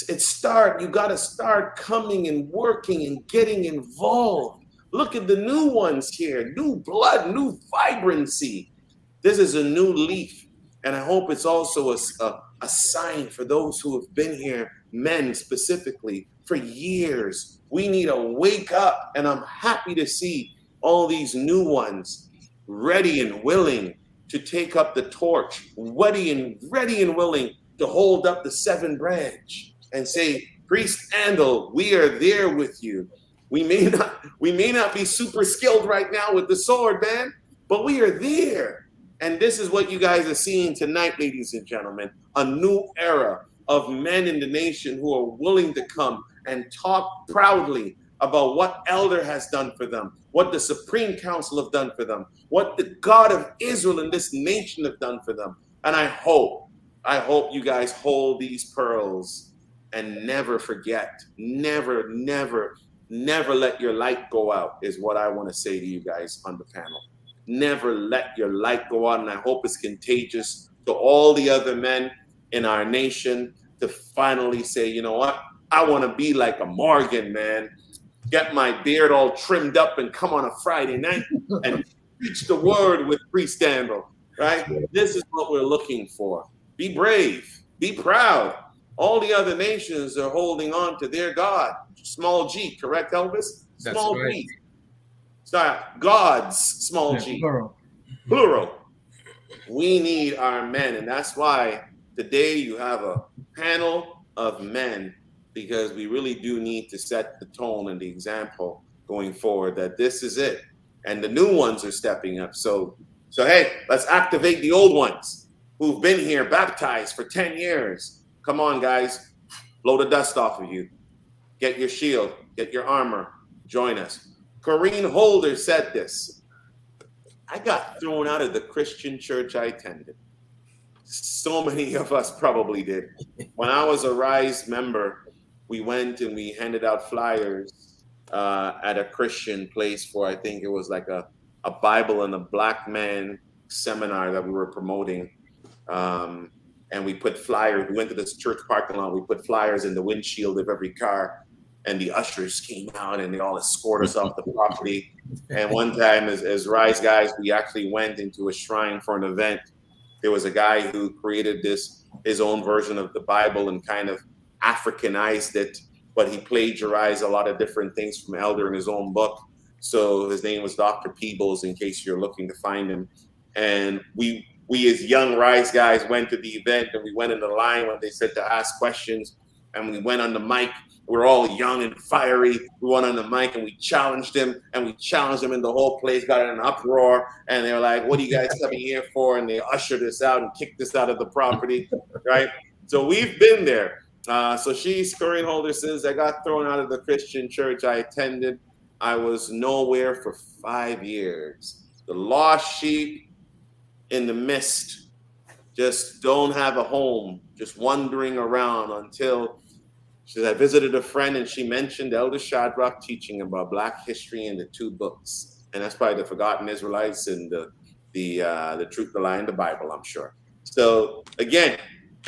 You got to start coming and working and getting involved. Look at the new ones here, new blood, new vibrancy. This is a new leaf. And I hope it's also a sign for those who have been here, men specifically, for years. We need to wake up, and I'm happy to see all these new ones ready and willing to take up the torch, ready and willing to hold up the 7 branch and say, Priest Andal, we are there with you. We may not be super skilled right now with the sword, man, but we are there. And this is what you guys are seeing tonight, ladies and gentlemen, a new era of men in the nation who are willing to come and talk proudly about what Elder has done for them, what the Supreme Council have done for them, what the God of Israel and this nation have done for them. And I hope you guys hold these pearls and never forget, never let your light go out is what I want to say to you guys on the panel. Never let your light go out, and I hope it's contagious to all the other men in our nation to finally say, you know what? I want to be like a Morgan, man. Get my beard all trimmed up and come on a Friday night and preach the word with Priest Andal, right? This is what we're looking for. Be brave. Be proud. All the other nations are holding on to their God. Small g, correct, Elvis? Small That's right. g. Sorry, God's small g. Plural. We need our men. And that's why today you have a panel of men, because we really do need to set the tone and the example going forward that this is it. And the new ones are stepping up. So hey, let's activate the old ones who've been here baptized for 10 years. Come on, guys. Blow the dust off of you. Get your shield. Get your armor. Join us. Corrine Holder said this. I got thrown out of the Christian church I attended. So many of us probably did. When I was a Rise member, we went and we handed out flyers at a Christian place for, I think it was like a Bible and a Black man seminar that we were promoting. And we put flyers, we went to this church parking lot, we put flyers in the windshield of every car. And the ushers came out and they all escorted us off the property. And one time as Rise guys, we actually went into a shrine for an event. There was a guy who created his own version of the Bible and kind of Africanized it, but he plagiarized a lot of different things from Elder in his own book. So his name was Dr. Peebles, in case you're looking to find him. And we as young Rise guys went to the event and we went in the line when they said to ask questions. and we went on the mic. We're all young and fiery. We went on the mic and we challenged him, and the whole place got in an uproar. And they were like, "What are you guys coming here for?" And they ushered us out and kicked us out of the property, right? So we've been there. So she's Corinne Holder says, I got thrown out of the Christian church I attended. I was nowhere for 5 years. The lost sheep in the mist just don't have a home, just wandering around until she said, I visited a friend and she mentioned Elder Shadrach teaching about Black history in the 2 books. And that's probably the Forgotten Israelites and the Truth, the Lie, and the Bible, I'm sure. So again,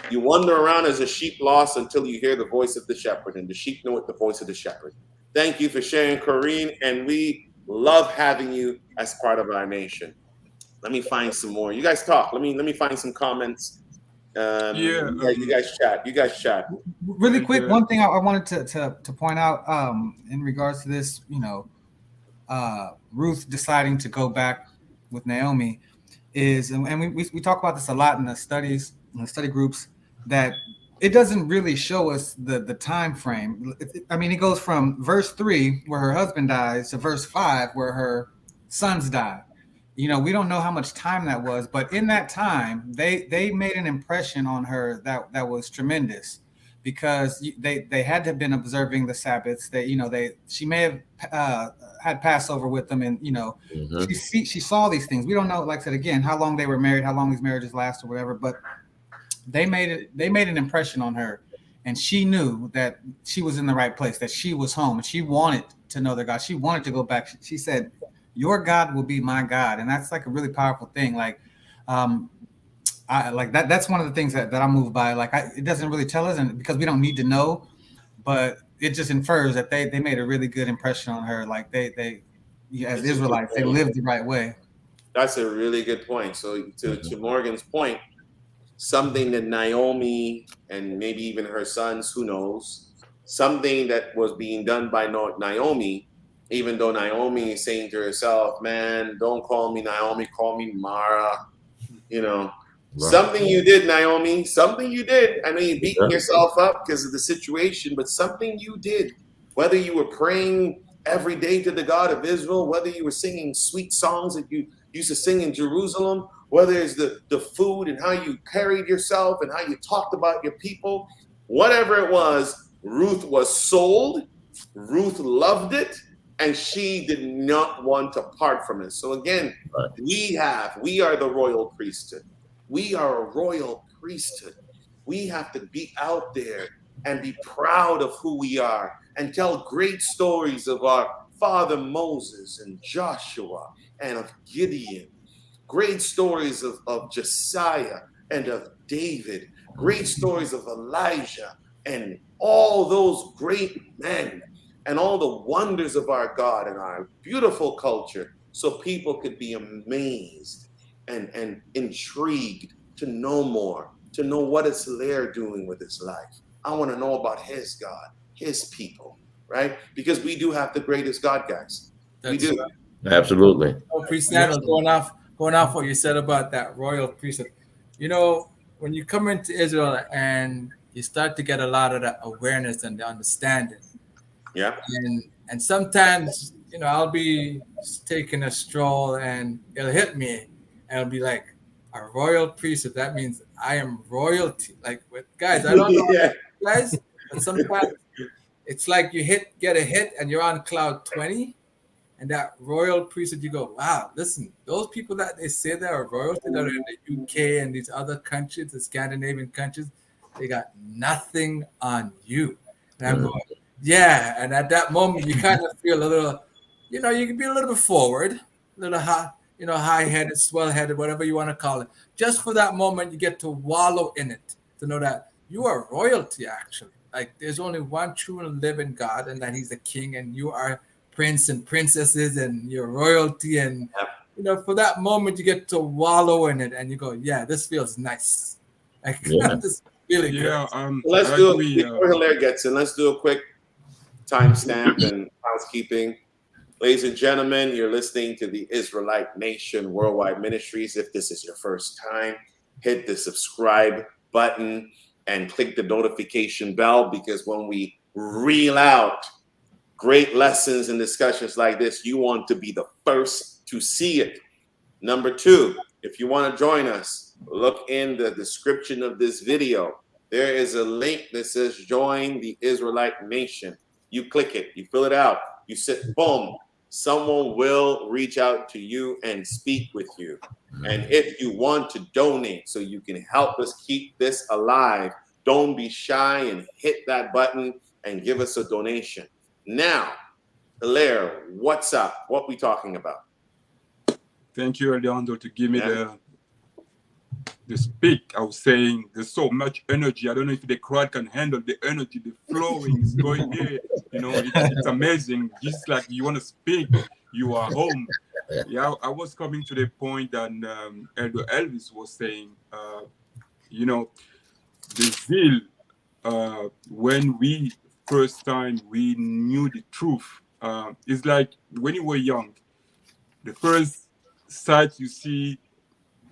you wander around as a sheep lost until you hear the voice of the shepherd, and the sheep know it, the voice of the shepherd. Thank you for sharing, Corinne, and we love having you as part of our nation. Let me find some more. You guys talk. Let me find some comments. You guys chat. Really quick, one thing I wanted to point out in regards to this, Ruth deciding to go back with Naomi is, and we talk about this a lot in the studies, in the study groups, that it doesn't really show us the time frame. It goes from verse 3 where her husband dies to verse 5 where her sons die. We don't know how much time that was, but in that time they made an impression on her that was tremendous, because they had to have been observing the Sabbaths. She may have had Passover with them, and she saw these things. We don't know, like I said again, how long they were married, how long these marriages last, or whatever, but they made an impression on her, and she knew that she was in the right place, that she was home, and she wanted to know their God. She wanted to go back. She said, your God will be my God. And that's like a really powerful thing. Like, I like that. That's one of the things that I'm moved by. Like, it doesn't really tell us, and because we don't need to know, but it just infers that they made a really good impression on her. Like they as Israelites, they lived the right way. That's a really good point. So to Morgan's point, something that Naomi and maybe even her sons, who knows, something that was being done by Naomi, even though Naomi is saying to herself, man, don't call me Naomi, call me Mara, Right. Something you did, Naomi, something you did. I know you're beating yourself up because of the situation, but something you did, whether you were praying every day to the God of Israel, whether you were singing sweet songs that you used to sing in Jerusalem, whether it's the food and how you carried yourself and how you talked about your people, whatever it was, Ruth was sold, Ruth loved it, and she did not want to part from it. So again, we are the royal priesthood. We are a royal priesthood. We have to be out there and be proud of who we are and tell great stories of our father Moses and Joshua and of Gideon. Great stories of Josiah and of David. Great stories of Elijah and all those great men and all the wonders of our God and our beautiful culture, so people could be amazed and intrigued to know more, to know what is there doing with his life. I want to know about his God, his people, right? Because we do have the greatest God, guys. We do. Right. Absolutely. Priest Daniel, going off what you said about that royal priesthood. When you come into Israel and you start to get a lot of that awareness and the understanding. Yeah. And sometimes, I'll be taking a stroll and it'll hit me and it'll be like, a royal priesthood, that means I am royalty. Like, with guys, I don't know guys, but sometimes it's like you get a hit and you're on cloud 20, and that royal priesthood, you go, wow, listen, those people that they say that are royalty that are in the UK and these other countries, the Scandinavian countries, they got nothing on you. And I'm going, yeah. And at that moment, you kind of feel a little, you can be a little bit forward, a little high, high-headed, swell-headed, whatever you want to call it. Just for that moment, you get to wallow in it, to know that you are royalty, actually. Like, there's only one true and living God, and that he's the king, and you are prince and princesses, and your royalty. And, for that moment, you get to wallow in it, and you go, yeah, this feels nice. Like, this really good. Let's do it. Before Hilaire gets in, let's do a quick timestamp and housekeeping. Ladies and gentlemen, you're listening to the Israelite Nation Worldwide Ministries. If this is your first time, hit the subscribe button. and click the notification bell, because when we reel out great lessons and discussions like this, you want to be the first to see it. Number two, if you want to join us, look in the description of this video. There is a link that says join the Israelite Nation. You click it, you fill it out, you sit, boom, someone will reach out to you and speak with you. And if you want to donate so you can help us keep this alive, don't be shy and hit that button and give us a donation. Now, Hilaire, what's up? What we talking about? Thank you, Eliando, to give me the speak. I was saying there's so much energy. I don't know if the crowd can handle the energy, the flowing is going here. You know, it's amazing. Just like you want to speak, you are home. Yeah, I was coming to the point that Elder Elvis was saying, you know, the zeal, when we first time we knew the truth, it's like when you were young, the first sight you see,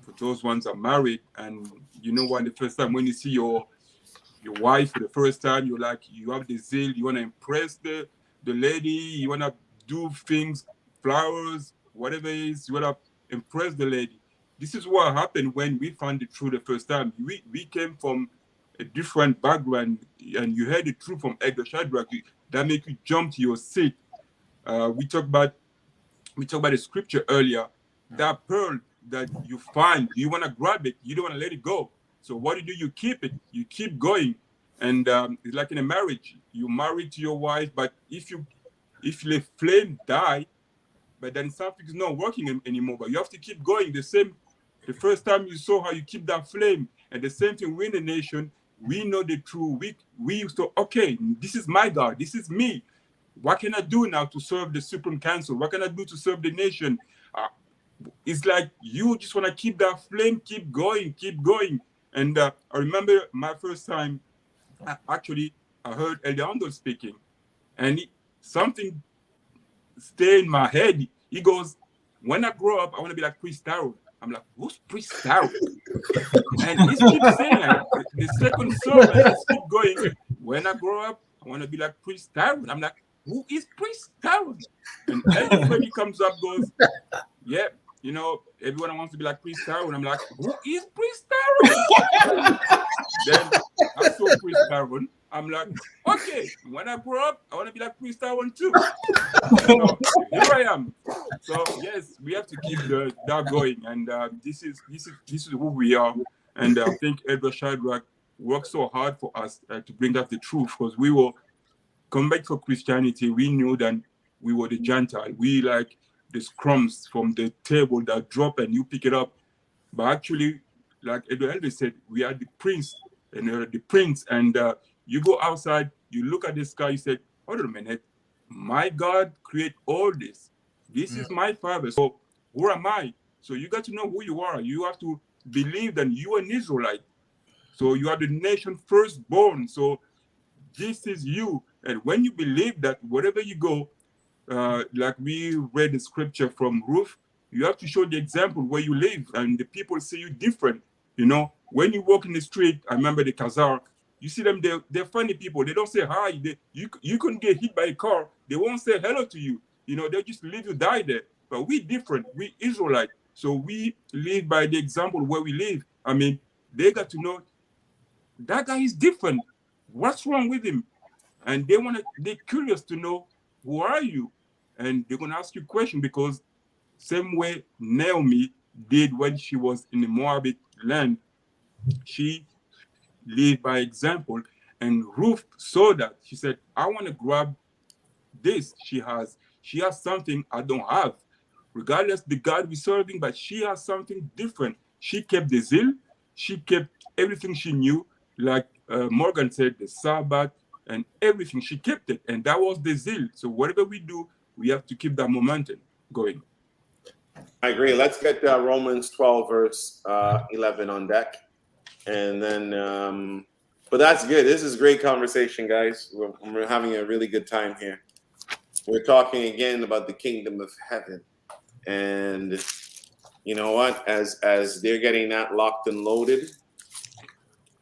for those ones are married, and you know what, the first time when you see your wife for the first time, you're like, you have the zeal, you want to impress the lady, you want to do things, flowers, whatever it is, you want to impress the lady. This is what happened when we found the truth the first time. We came from a different background, and you heard the truth from Elder Shadrach, that make you jump to your seat. We talked about the scripture earlier. That pearl that you find, you want to grab it, you don't want to let it go. So what do? You keep it, you keep going. And it's like in a marriage, you're married to your wife, but if the flame die, but then something's not working anymore, but you have to keep going. The first time you saw how you keep that flame, and the same thing, we're in the nation, we know the truth. We used to, okay, this is my God, this is me. What can I do now to serve the Supreme Council? What can I do to serve the nation? It's like you just want to keep that flame, keep going. And I remember my first time, I heard Eliando speaking, and something stayed in my head. He goes, when I grow up, I want to be like Priest Tarot. I'm like, who's Priest Tarot? And he keeps saying that. The second sermon, he keep going, when I grow up, I want to be like Priest Tarot. I'm like, who is Priest Tarot? And everybody comes up, goes, yeah, you know, everyone wants to be like Priest Tarot. And I'm like, who is Priest Tarot? Then I saw Priest Tarot. I'm like, okay, when I grow up, I want to be like Priest Tarot too. So here I am. So yes, we have to keep that going, and this is who we are. And I think Elder Shadrach worked so hard for us to bring out the truth, because we were come back for Christianity. We knew that we were the Gentile. We like the crumbs from the table that drop and you pick it up. But actually, like Elder said, we are the prince, and you go outside, you look at the sky, you say, hold on a minute, my God create all this. This is my Father. So who am I? So you got to know who you are. You have to believe that you are an Israelite. So you are the nation firstborn. So this is you. And when you believe that, wherever you go, like we read the scripture from Ruth, you have to show the example where you live, and the people see you different. You know, when you walk in the street, I remember the Khazar, you see them, they're funny people. They don't say hi. You couldn't get hit by a car. They won't say hello to you. You know, they'll just leave you die there. But we different. We Israelite. So we live by the example where we live. I mean, they got to know that guy is different. What's wrong with him? And they're curious to know, who are you? And they're going to ask you a question, because same way Naomi did when she was in the Moabite land, she lived by example. And Ruth saw that. She said, I want to grab this. She has something I don't have. Regardless the God we're serving, but she has something different. She kept the zeal. She kept everything she knew. Like Morgan said, the Sabbath and everything. She kept it. And that was the zeal. So whatever we do, we have to keep that momentum going. I agree. Let's get Romans 12, verse 11 on deck. And then, but that's good. This is great conversation, guys. We're having a really good time here. We're talking again about the kingdom of heaven. And you know what? As they're getting that locked and loaded,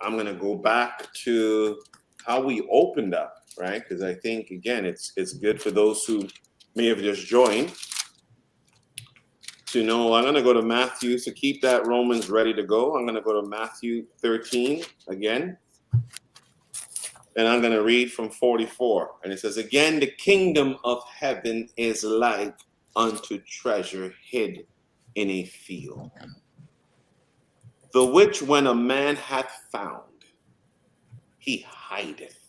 I'm going to go back to how we opened up, right? Because I think, again, it's good for those who may have just joined to know. I'm going to go to Matthew. So keep that Romans ready to go. I'm going to go to Matthew 13 again. And I'm going to read from 44. And it says, again, the kingdom of heaven is like unto treasure hid in a field, the which when a man hath found, he hideth,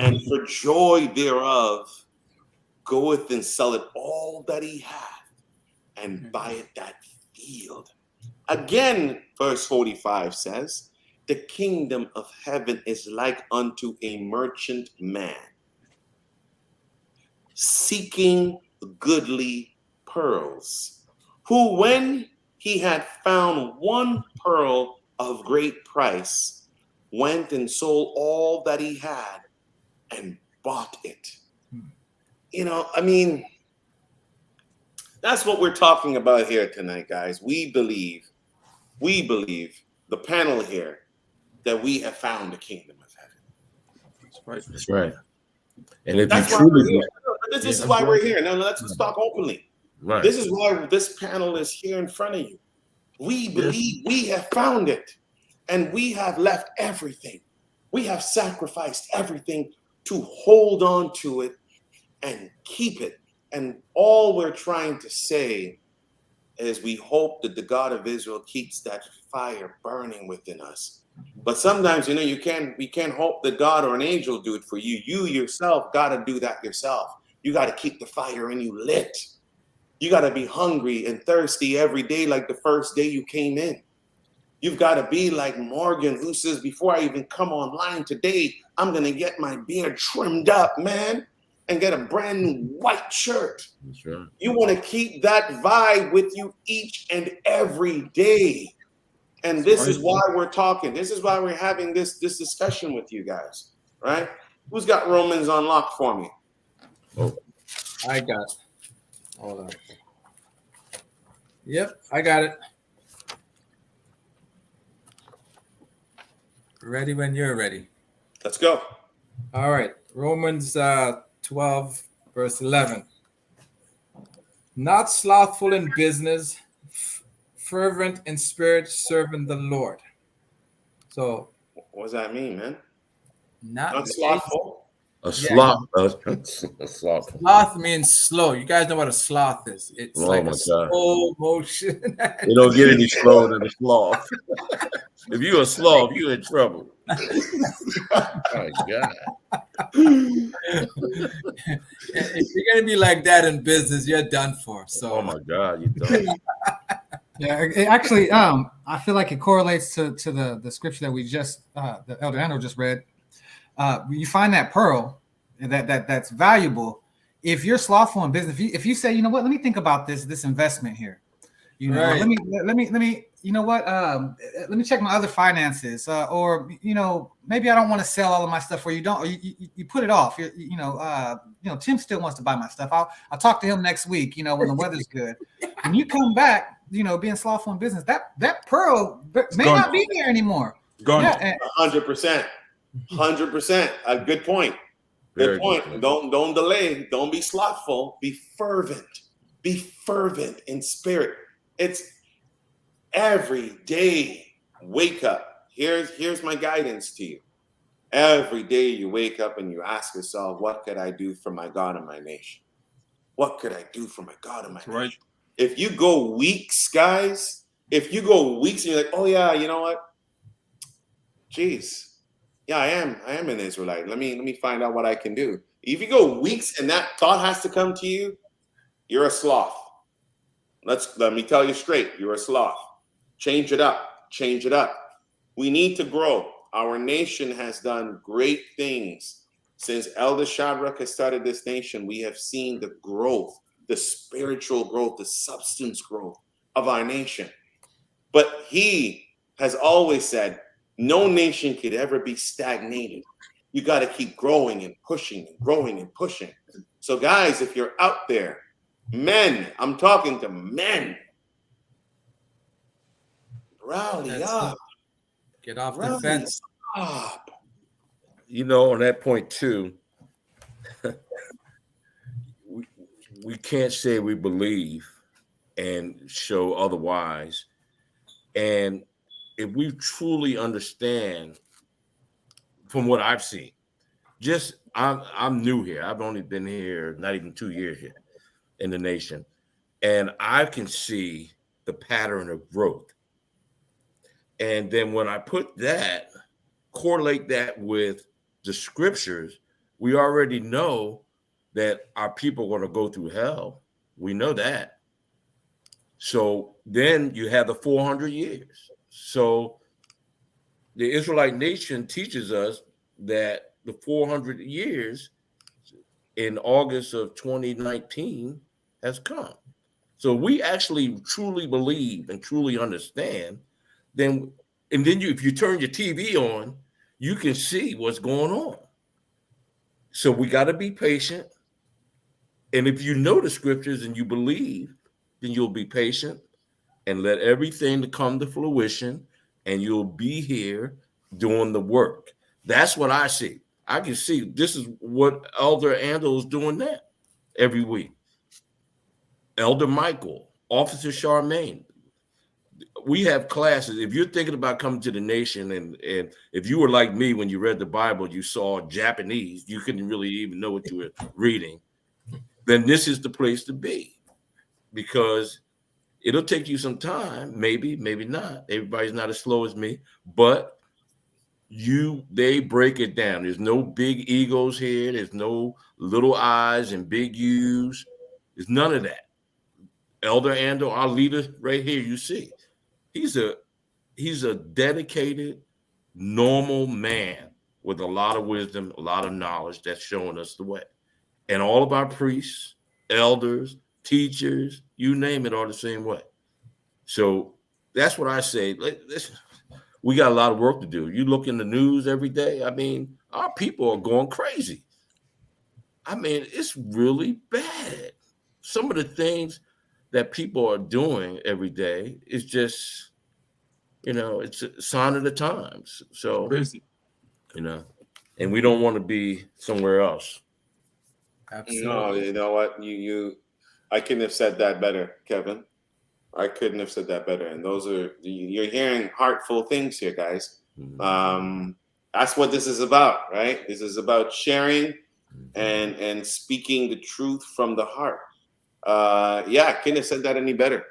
and for joy thereof goeth and selleth all that he hath, and buyeth that field. Again, verse 45 says, the kingdom of heaven is like unto a merchant man seeking goodly pearls, who when he had found one pearl of great price, went and sold all that he had and bought it. You know, I mean, that's what we're talking about here tonight, guys. We believe, the panel here, that we have found the kingdom of heaven. That's right. That's right. And if That's you why we're truly, here. This is why we're here. Now let's talk openly. right, This is why this panel is here in front of you. We believe we have found it, and we have left everything. We have sacrificed everything to hold on to it and keep it. And all we're trying to say is we hope that the God of Israel keeps that fire burning within us. But sometimes, we can't hope that God or an angel do it for you. You yourself got to do that yourself. You got to keep the fire in you lit. You got to be hungry and thirsty every day like the first day you came in. You've got to be like Morgan, who says, before I even come online today, I'm going to get my beard trimmed up, man, and get a brand new white shirt. that's right. You want to keep that vibe with you each and every day. And this is why we're talking. This is why we're having this discussion with you guys, right? Who's got Romans on lock for me? Oh, I got it. Hold on. Yep, I got it. Ready when you're ready. Let's go. All right. Romans 12, verse 11. Not slothful in business, fervent in spirit, serving the Lord. So, What does that mean, man? not slothful. a sloth. A sloth. Sloth means slow. You guys know what a sloth is. It's Oh like my a God. slow motion. You don't get any slower than a sloth. If you're a sloth, you're in trouble. My God. If you're gonna be like that in business, you're done for. So, Oh my God, you don't. Yeah, it actually, I feel like it correlates to the scripture that we just, the Elder Andrew just read. You find that pearl that's valuable. If you're slothful in business, if you say, you know what, let me think about this investment here. You know, Right. let me, you know what, let me check my other finances, or maybe I don't want to sell all of my stuff, or you don't, or you put it off. Tim still wants to buy my stuff. I'll talk to him next week. When the weather's good. When you come back, being slothful in business, that pearl may gone. not be there anymore. Gone. Yeah, 100%. 100%. A good point. Very Good point. good. Don't delay. Don't be slothful. Be fervent. Be fervent in spirit. It's every day. Wake up. Here's my guidance to you. Every day you wake up and you ask yourself, what could I do for my God and my nation? What could I do for my God and my nation? Right. If you go weeks, guys, and you're like, oh yeah, you know what? Jeez. Yeah, I am an Israelite. Let me find out what I can do. If you go weeks and that thought has to come to you, you're a sloth. Let me tell you straight, you're a sloth. Change it up. Change it up. We need to grow. Our nation has done great things. Since Elder Shadrach has started this nation, we have seen the growth, the spiritual growth, the substance growth of our nation. But he has always said, no nation could ever be stagnated. You got to keep growing and pushing and growing and pushing. So guys, if you're out there, men, I'm talking to men, rally up. Get off the fence. Stop. You know, on that point too, we can't say we believe and show otherwise. And if we truly understand, from what I've seen, I'm new here. I've only been here not even 2 years yet in the nation, and I can see the pattern of growth. And then when I correlate that with the scriptures, we already know that our people are going to go through hell. We know that. So then you have the 400 years. So the Israelite nation teaches us that the 400 years in August of 2019 has come. So we actually truly believe and truly understand, then if you turn your TV on, you can see what's going on. So we got to be patient. And if you know the scriptures and you believe, then you'll be patient and let everything to come to fruition, and you'll be here doing the work. That's what I see. I can see this is what Elder Andel is doing now every week. Elder Michael, Officer Charmaine. We have classes. If you're thinking about coming to the nation, and if you were like me when you read the Bible, you saw Japanese, you couldn't really even know what you were reading, then this is the place to be, because it'll take you some time, maybe not. Everybody's not as slow as me, but they break it down. There's no big egos here. There's no little I's and big U's. There's none of that. Elder Andel, our leader right here, you see, he's a dedicated, normal man with a lot of wisdom, a lot of knowledge that's showing us the way. And all of our priests, elders, teachers, you name it, are the same way. So that's what I say. We got a lot of work to do. You look in the news every day. I mean, our people are going crazy. I mean, it's really bad. Some of the things that people are doing every day is just, it's a sign of the times. So, Crazy. And we don't want to be somewhere else. Absolutely. No, you know what? I couldn't have said that better, Kevin. I couldn't have said that better. And you're hearing heartful things here, guys. That's what this is about, right? This is about sharing and speaking the truth from the heart. Couldn't have said that any better.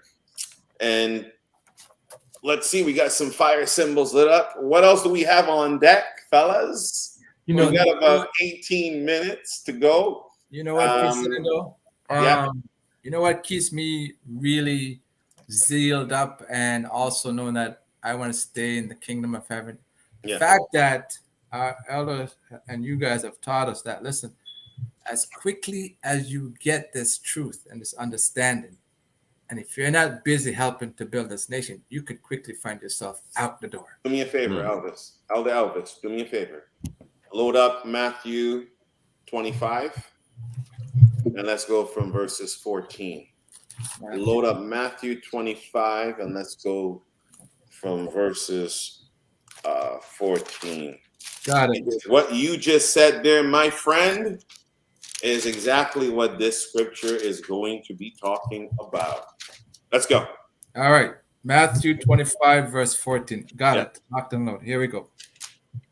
And let's see, we got some fire symbols lit up. What else do we have on deck, fellas? We got about 18 minutes to go. You know what, Cristiano? You know what keeps me really zealed up, and also knowing that I want to stay in the kingdom of heaven? The fact that our elders and you guys have taught us that, listen, as quickly as you get this truth and this understanding, and if you're not busy helping to build this nation, you could quickly find yourself out the door. Do me a favor, Elvis. Elder Elvis, do me a favor. Load up Matthew 25, and let's go from verses 14. Load up Matthew 25, and let's go from verses 14. Got it. What you just said there, my friend, is exactly what this scripture is going to be talking about. Let's go. All right. Matthew 25, verse 14. Got it. Locked and loaded. Here we go.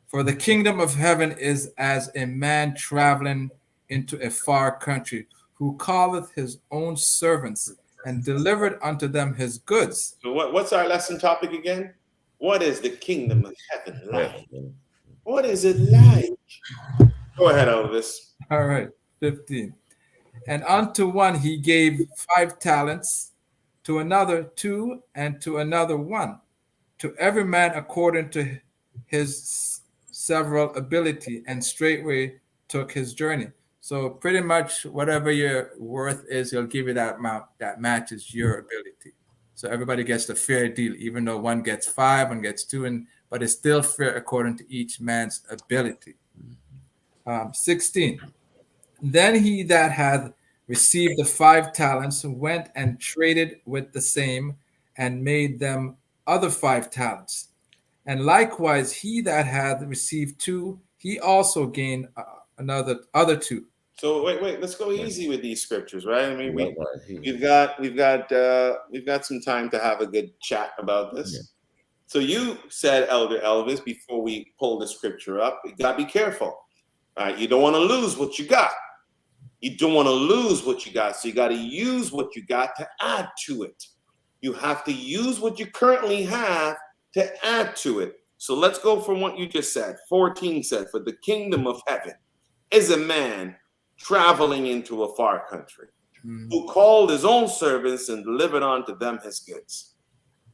For the kingdom of heaven is as a man traveling into a far country, who calleth his own servants and delivered unto them his goods. So what's our lesson topic again? What is the kingdom of heaven like? What is it like? Go ahead, Elvis. All right. 15. And unto one he gave 5 talents, to another 2, and to another 1, to every man according to his several ability, and straightway took his journey. So pretty much whatever your worth is, he'll give you that amount that matches your ability. So everybody gets the fair deal, even though one gets 5, one gets 2, but it's still fair according to each man's ability. 16. Then he that had received the 5 talents went and traded with the same, and made them other 5 talents. And likewise, he that had received 2, he also gained other 2. So wait, let's go easy with these scriptures, right? I mean, Right, we've got some time to have a good chat about this. Yeah. So you said, Elder Elvis, before we pull the scripture up, you gotta be careful. All right, you don't want to lose what you got. You don't want to lose what you got, so you got to use what you got to add to it. You have to use what you currently have to add to it. So let's go from what you just said. 14 said, for the kingdom of heaven is a man traveling into a far country, who called his own servants and delivered unto them his goods.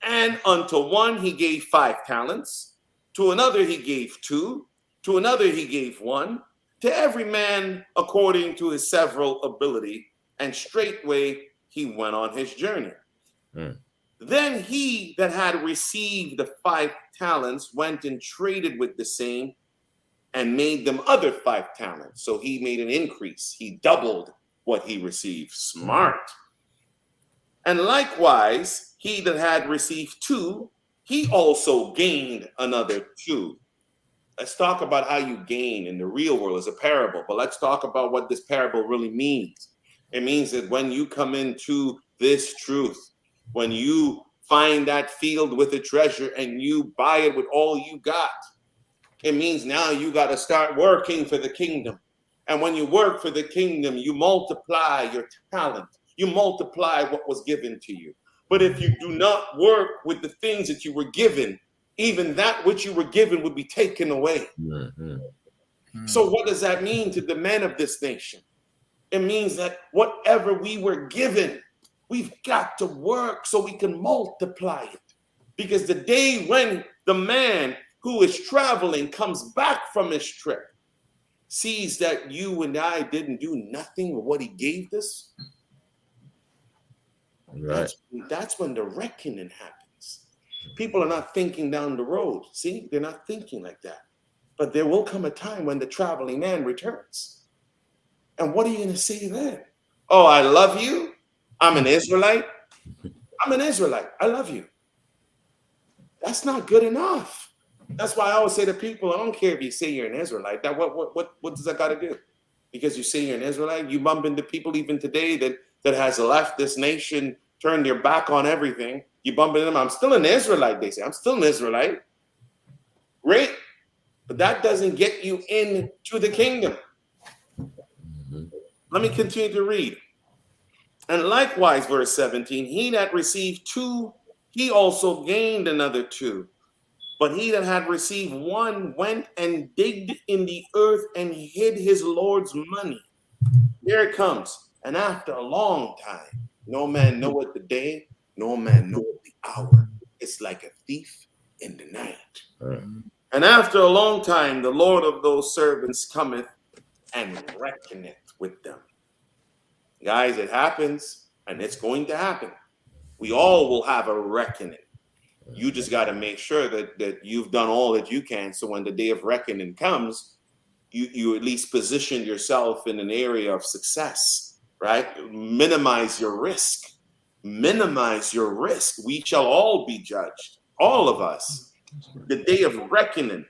And unto one he gave 5 talents, to another he gave 2, to another he gave 1, to every man according to his several ability, and straightway he went on his journey. Then he that had received the 5 talents went and traded with the same, and made them other 5 talents. So he made an increase. He doubled what he received. Smart. And likewise, he that had received 2, he also gained another 2. Let's talk about how you gain in the real world as a parable, but let's talk about what this parable really means. It means that when you come into this truth, when you find that field with a treasure and you buy it with all you got, it means now you got to start working for the kingdom. And when you work for the kingdom, you multiply your talent. You multiply what was given to you. But if you do not work with the things that you were given, even that which you were given would be taken away. So what does that mean to the men of this nation? It means that whatever we were given, we've got to work so we can multiply it. Because the day when the man who is traveling comes back from his trip, sees that you and I didn't do nothing with what he gave us, Right. that's when the reckoning happens. People are not thinking down the road. See, they're not thinking like that. But there will come a time when the traveling man returns. And what are you going to say then? Oh, I love you. I'm an Israelite. I'm an Israelite. I love you. That's not good enough. That's why I always say to people, I don't care if you say you're an Israelite. That what does that got to do? Because you say you're an Israelite, you bump into people even today that has left this nation, turned their back on everything. You bump into them. I'm still an Israelite. They say I'm still an Israelite. Great, but that doesn't get you into the kingdom. Let me continue to read. And likewise, verse 17, he that received 2, he also gained another 2. But he that had received 1 went and digged in the earth and hid his Lord's money. Here it comes. And after a long time, no man knoweth the day, no man knoweth the hour. It's like a thief in the night. And after a long time, the Lord of those servants cometh and reckoneth with them. Guys, it happens, and it's going to happen. We all will have a reckoning. You just got to make sure that you've done all that you can, so when the day of reckoning comes, you at least position yourself in an area of success, right? Minimize your risk. Minimize your risk. We shall all be judged, all of us. The day of reckoning.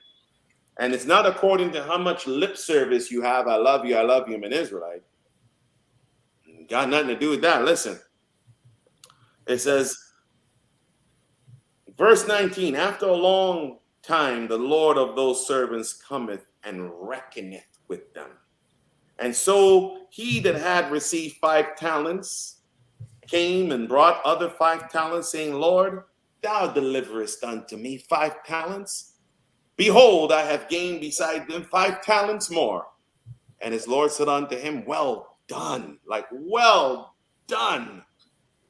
And it's not according to how much lip service you have. I love you, I'm an Israelite. Got nothing to do with that. Listen, it says, verse 19, after a long time, the Lord of those servants cometh and reckoneth with them. And so he that had received 5 talents came and brought other 5 talents, saying, Lord, thou deliverest unto me 5 talents. Behold, I have gained beside them 5 talents more. And his Lord said unto him, well done, like well done,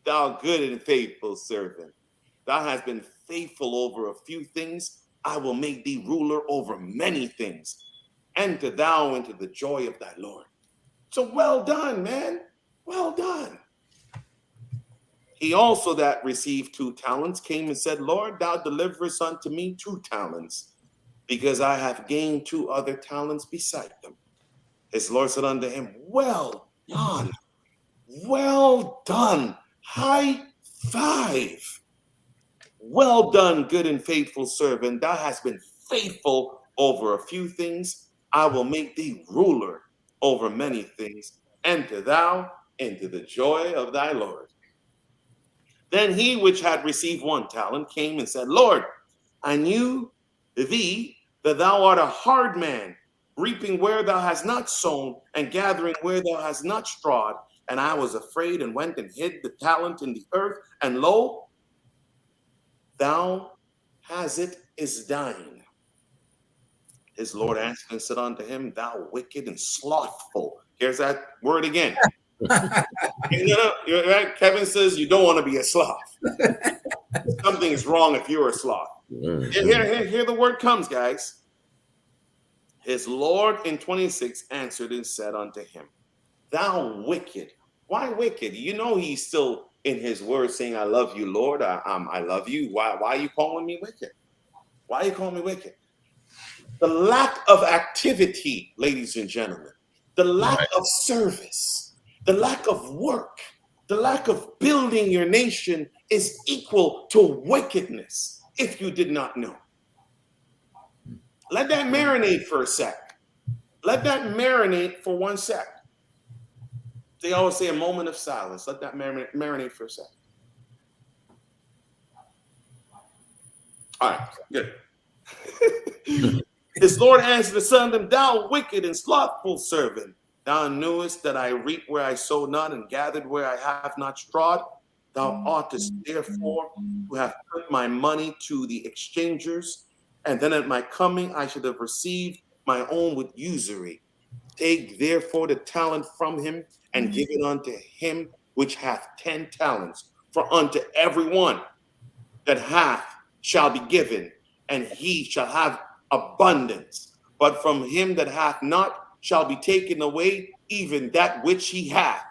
thou good and faithful servant. Thou hast been faithful over a few things. I will make thee ruler over many things. Enter thou into the joy of thy Lord. So well done, man. Well done. He also that received 2 talents came and said, Lord, thou deliverest unto me 2 talents, because I have gained 2 other talents beside them. His Lord said unto him, well done. Well done. High five. Well done, good and faithful servant. Thou hast been faithful over a few things. I will make thee ruler over many things. Enter thou into the joy of thy Lord. Then he which had received 1 talent came and said, Lord, I knew thee that thou art a hard man, reaping where thou hast not sown, and gathering where thou hast not strawed. And I was afraid and went and hid the talent in the earth. And lo, thou hast it is thine. His Lord answered and said unto him, Thou wicked and slothful. Here's that word again. You're right. Kevin says you don't want to be a sloth. Something's wrong if you're a sloth. Here the word comes, guys. His Lord in 26 answered and said unto him, Thou wicked. Why wicked? You know he's still in his word saying, I love you, Lord. I love you. Why are you calling me wicked? Why are you calling me wicked? The lack of activity, ladies and gentlemen, the lack of service, the lack of work, the lack of building your nation is equal to wickedness, if you did not know. Let that marinate for a sec. Let that marinate for 1 sec. They always say a moment of silence. Let that marinate for a sec. All right, good. His Lord answered and said unto him, Thou wicked and slothful servant, thou knewest that I reap where I sow not, and gathered where I have not strawed. Thou oughtest therefore to have put my money to the exchangers, and then at my coming I should have received my own with usury. Take therefore the talent from him, and give it unto him which hath 10 talents. For unto every one that hath shall be given, and he shall have abundance. But from him that hath not shall be taken away even that which he hath.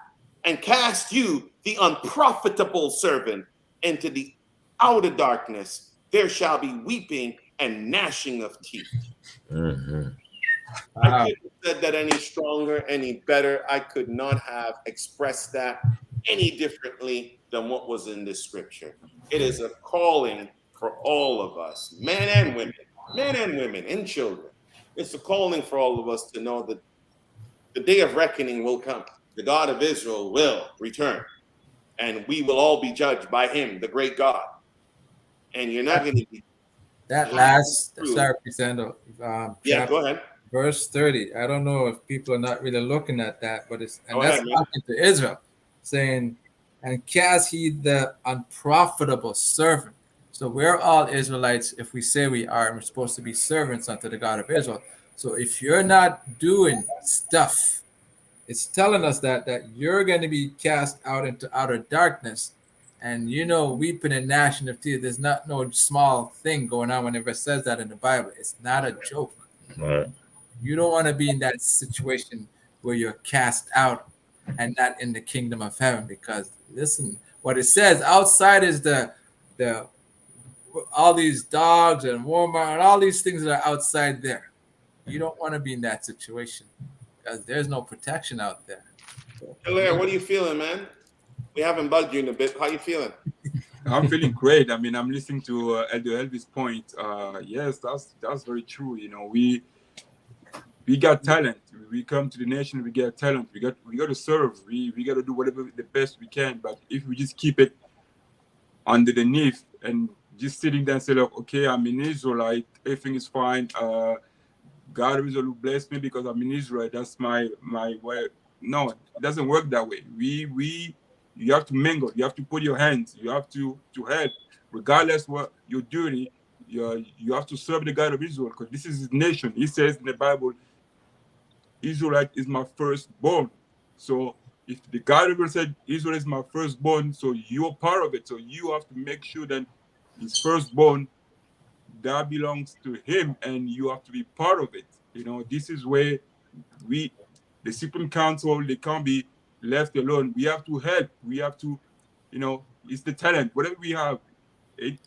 And cast you, the unprofitable servant, into the outer darkness. There shall be weeping and gnashing of teeth. Mm-hmm. I couldn't have said that any stronger, any better. I could not have expressed that any differently than what was in this scripture. It is a calling for all of us, men and women and children. It's a calling for all of us to know that the day of reckoning will come. The God of Israel will return, and we will all be judged by him, the great God. And you're not going to be that last, sorry, yeah, go ahead. Verse 30. I don't know if people are not really looking at that, but it's, and Go that's ahead, talking to Israel, saying, and cast he the unprofitable servant. So we're all Israelites if we say we are, and we're supposed to be servants unto the God of Israel. So if you're not doing stuff, it's telling us that you're going to be cast out into outer darkness. And weeping and gnashing of teeth. There's not no small thing going on whenever it says that in the Bible. It's not a joke. Right. You don't want to be in that situation where you're cast out and not in the kingdom of heaven, because listen, what it says outside is the all these dogs and Walmart and all these things that are outside there. You don't want to be in that situation because there's no protection out there. Hilaire, what are you feeling, man? We haven't bugged you in a bit. How you feeling? I'm feeling great. I mean, I'm listening to Elder Elvis' point. Yes, that's very true. We got talent. We come to the nation, we get talent. We got to serve. We got to do whatever the best we can. But if we just keep it underneath and just sitting there and say, look, okay, I'm an Israelite, everything is fine. God will bless me because I'm in Israel. That's my way. No, it doesn't work that way. You have to mingle. You have to put your hands. You have to help, regardless what you're doing. You have to serve the God of Israel because this is his nation. He says in the Bible, Israelite is my firstborn. So if the God of Israel said Israel is my firstborn, so you're part of it. So you have to make sure that his firstborn, that belongs to him, and you have to be part of it. This is where the Supreme Council, they can't be left alone. We have to help. We have to, it's the talent. Whatever we have,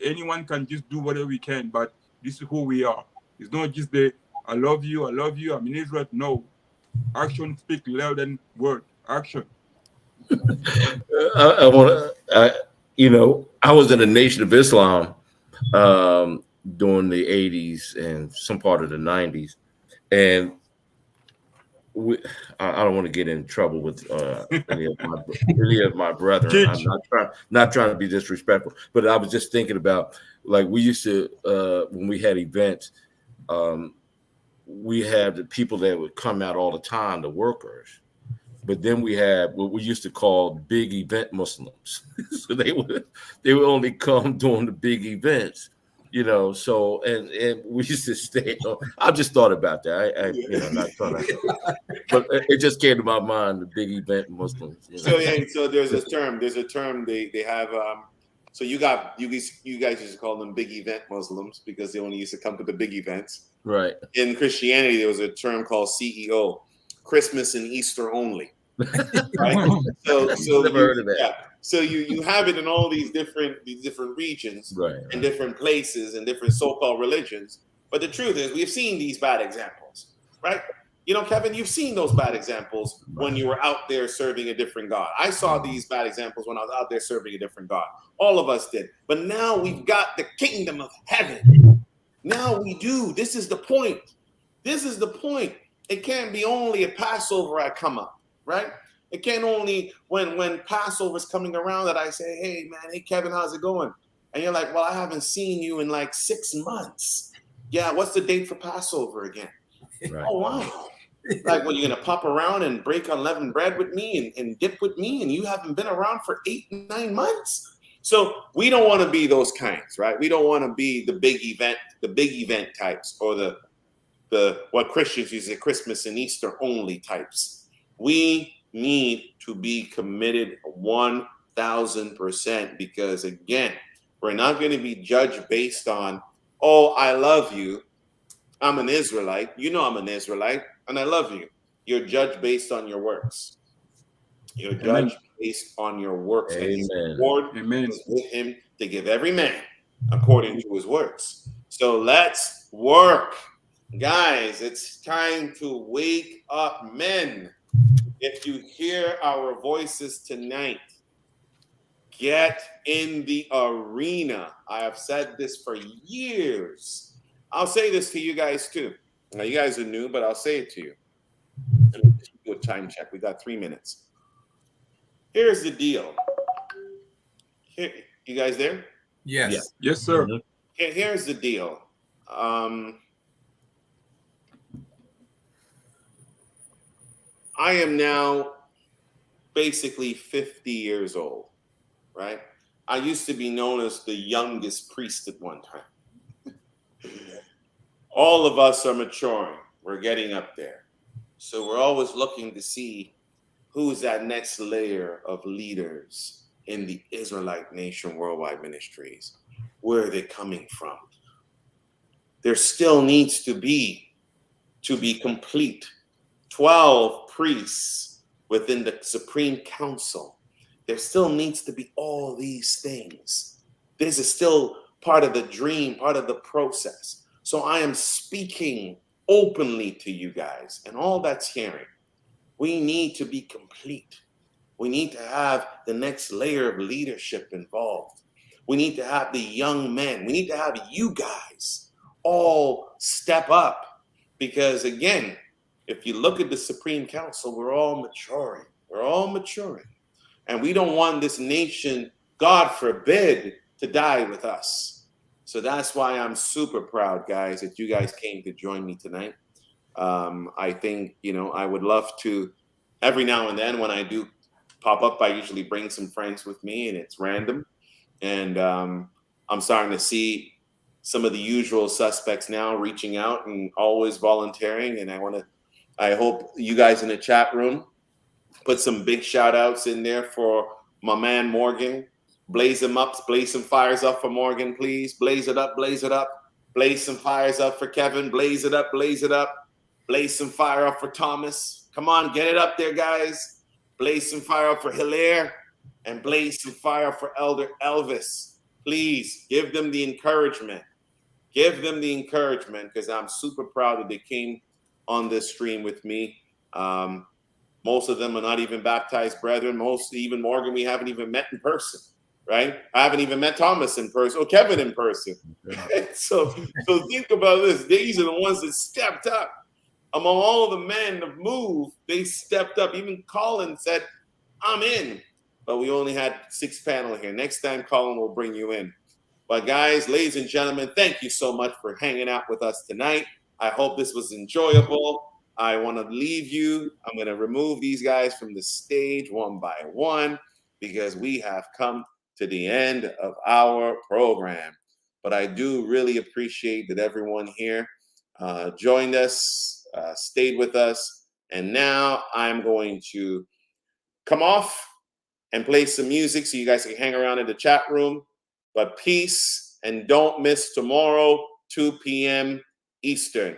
anyone can just do whatever we can, but this is who we are. It's not just I love you, I'm in Israel. No. Action speak louder than word. Action. I was in the Nation of Islam during the 80s and some part of the 90s. And I don't want to get in trouble with any of my brethren. I'm not trying to be disrespectful, but I was just thinking about, like, we used to when we had events, we had the people that would come out all the time, the workers, but then we had what we used to call big event Muslims. So they would only come during the big events. So and we used to stay. I just thought about that. I not trying to, but it just came to my mind, the big event Muslims. So there's a term. They have. So you guys used to call them big event Muslims because they only used to come to the big events. Right. In Christianity, there was a term called CEO, Christmas and Easter only. Right. So never heard of that. Yeah. So you have it in all these different regions, right, and different places and different so-called religions. But the truth is, we've seen these bad examples, right? Kevin, you've seen those bad examples when you were out there serving a different God. I saw these bad examples when I was out there serving a different God. All of us did. But now we've got the kingdom of heaven. Now we do. This is the point. This is the point. It can't be only a Passover I come up, right? It can't only when Passover's coming around that I say, hey, man, hey, Kevin, how's it going? And you're like, well, I haven't seen you in like 6 months. Yeah, what's the date for Passover again? Right. Oh, wow. Like, well, you're going to pop around and break unleavened bread with me and dip with me, and you haven't been around for 8-9 months? So we don't want to be those kinds, right? We don't want to be the big event types, or the what Christians use, the Christmas and Easter only types. We need to be committed 1,000%, because again, we're not going to be judged based on, oh, I love you, I'm an Israelite, I'm an Israelite, and I love you. You're judged based on your works. You're judged based on your works. Amen. And his reward is with him to give every man according to his works. So let's work. Guys, it's time to wake up, men. If you hear our voices tonight, get in the arena. I have said this for years. I'll say this to you guys too. Now, you guys are new, but I'll say it to you. Do a time check. We got 3 minutes. Here's the deal. Here, you guys there? Yes. Yeah. Yes, sir. Mm-hmm. Here's the deal. I am now basically 50 years old, right? I used to be known as the youngest priest at one time. All of us are maturing. We're getting up there. So we're always looking to see who's that next layer of leaders in the Israelite Nation Worldwide Ministries. Where are they coming from? There still needs to be complete 12 priests within the Supreme Council. There still needs to be all these things. This is still part of the dream, part of the process. So I am speaking openly to you guys and all that's hearing. We need to be complete. We need to have the next layer of leadership involved. We need to have the young men. We need to have you guys all step up, because again, if you look at the Supreme Council, we're all maturing. We're all maturing. And we don't want this nation, God forbid, to die with us. So that's why I'm super proud, guys, that you guys came to join me tonight. I think, I would love to, every now and then when I do pop up, I usually bring some friends with me, and it's random. And I'm starting to see some of the usual suspects now reaching out and always volunteering. And I hope you guys in the chat room put some big shout outs in there for my man Morgan. Blaze them up, blaze some fires up for Morgan, please. Blaze it up, blaze it up. Blaze some fires up for Kevin. Blaze it up, blaze it up. Blaze some fire up for Thomas. Come on, get it up there, guys. Blaze some fire up for Hilaire, and blaze some fire up for Elder Elvis. Please give them the encouragement. Give them the encouragement, because I'm super proud that they came on this stream with me. Most of them are not even baptized brethren. Most, even Morgan, we haven't even met in person, right? I haven't even met Thomas in person or Kevin in person. So think about this. These are the ones that stepped up. Among all of the men of move, they stepped up. Even Colin said, I'm in. But we only had 6 panel here. Next time, Colin will bring you in. But guys, ladies and gentlemen, thank you so much for hanging out with us tonight. I hope this was enjoyable. I want to leave you. I'm going to remove these guys from the stage one by one because we have come to the end of our program. But I do really appreciate that everyone here joined us, stayed with us. And now I'm going to come off and play some music so you guys can hang around in the chat room. But peace, and don't miss tomorrow, 2 p.m. Eastern.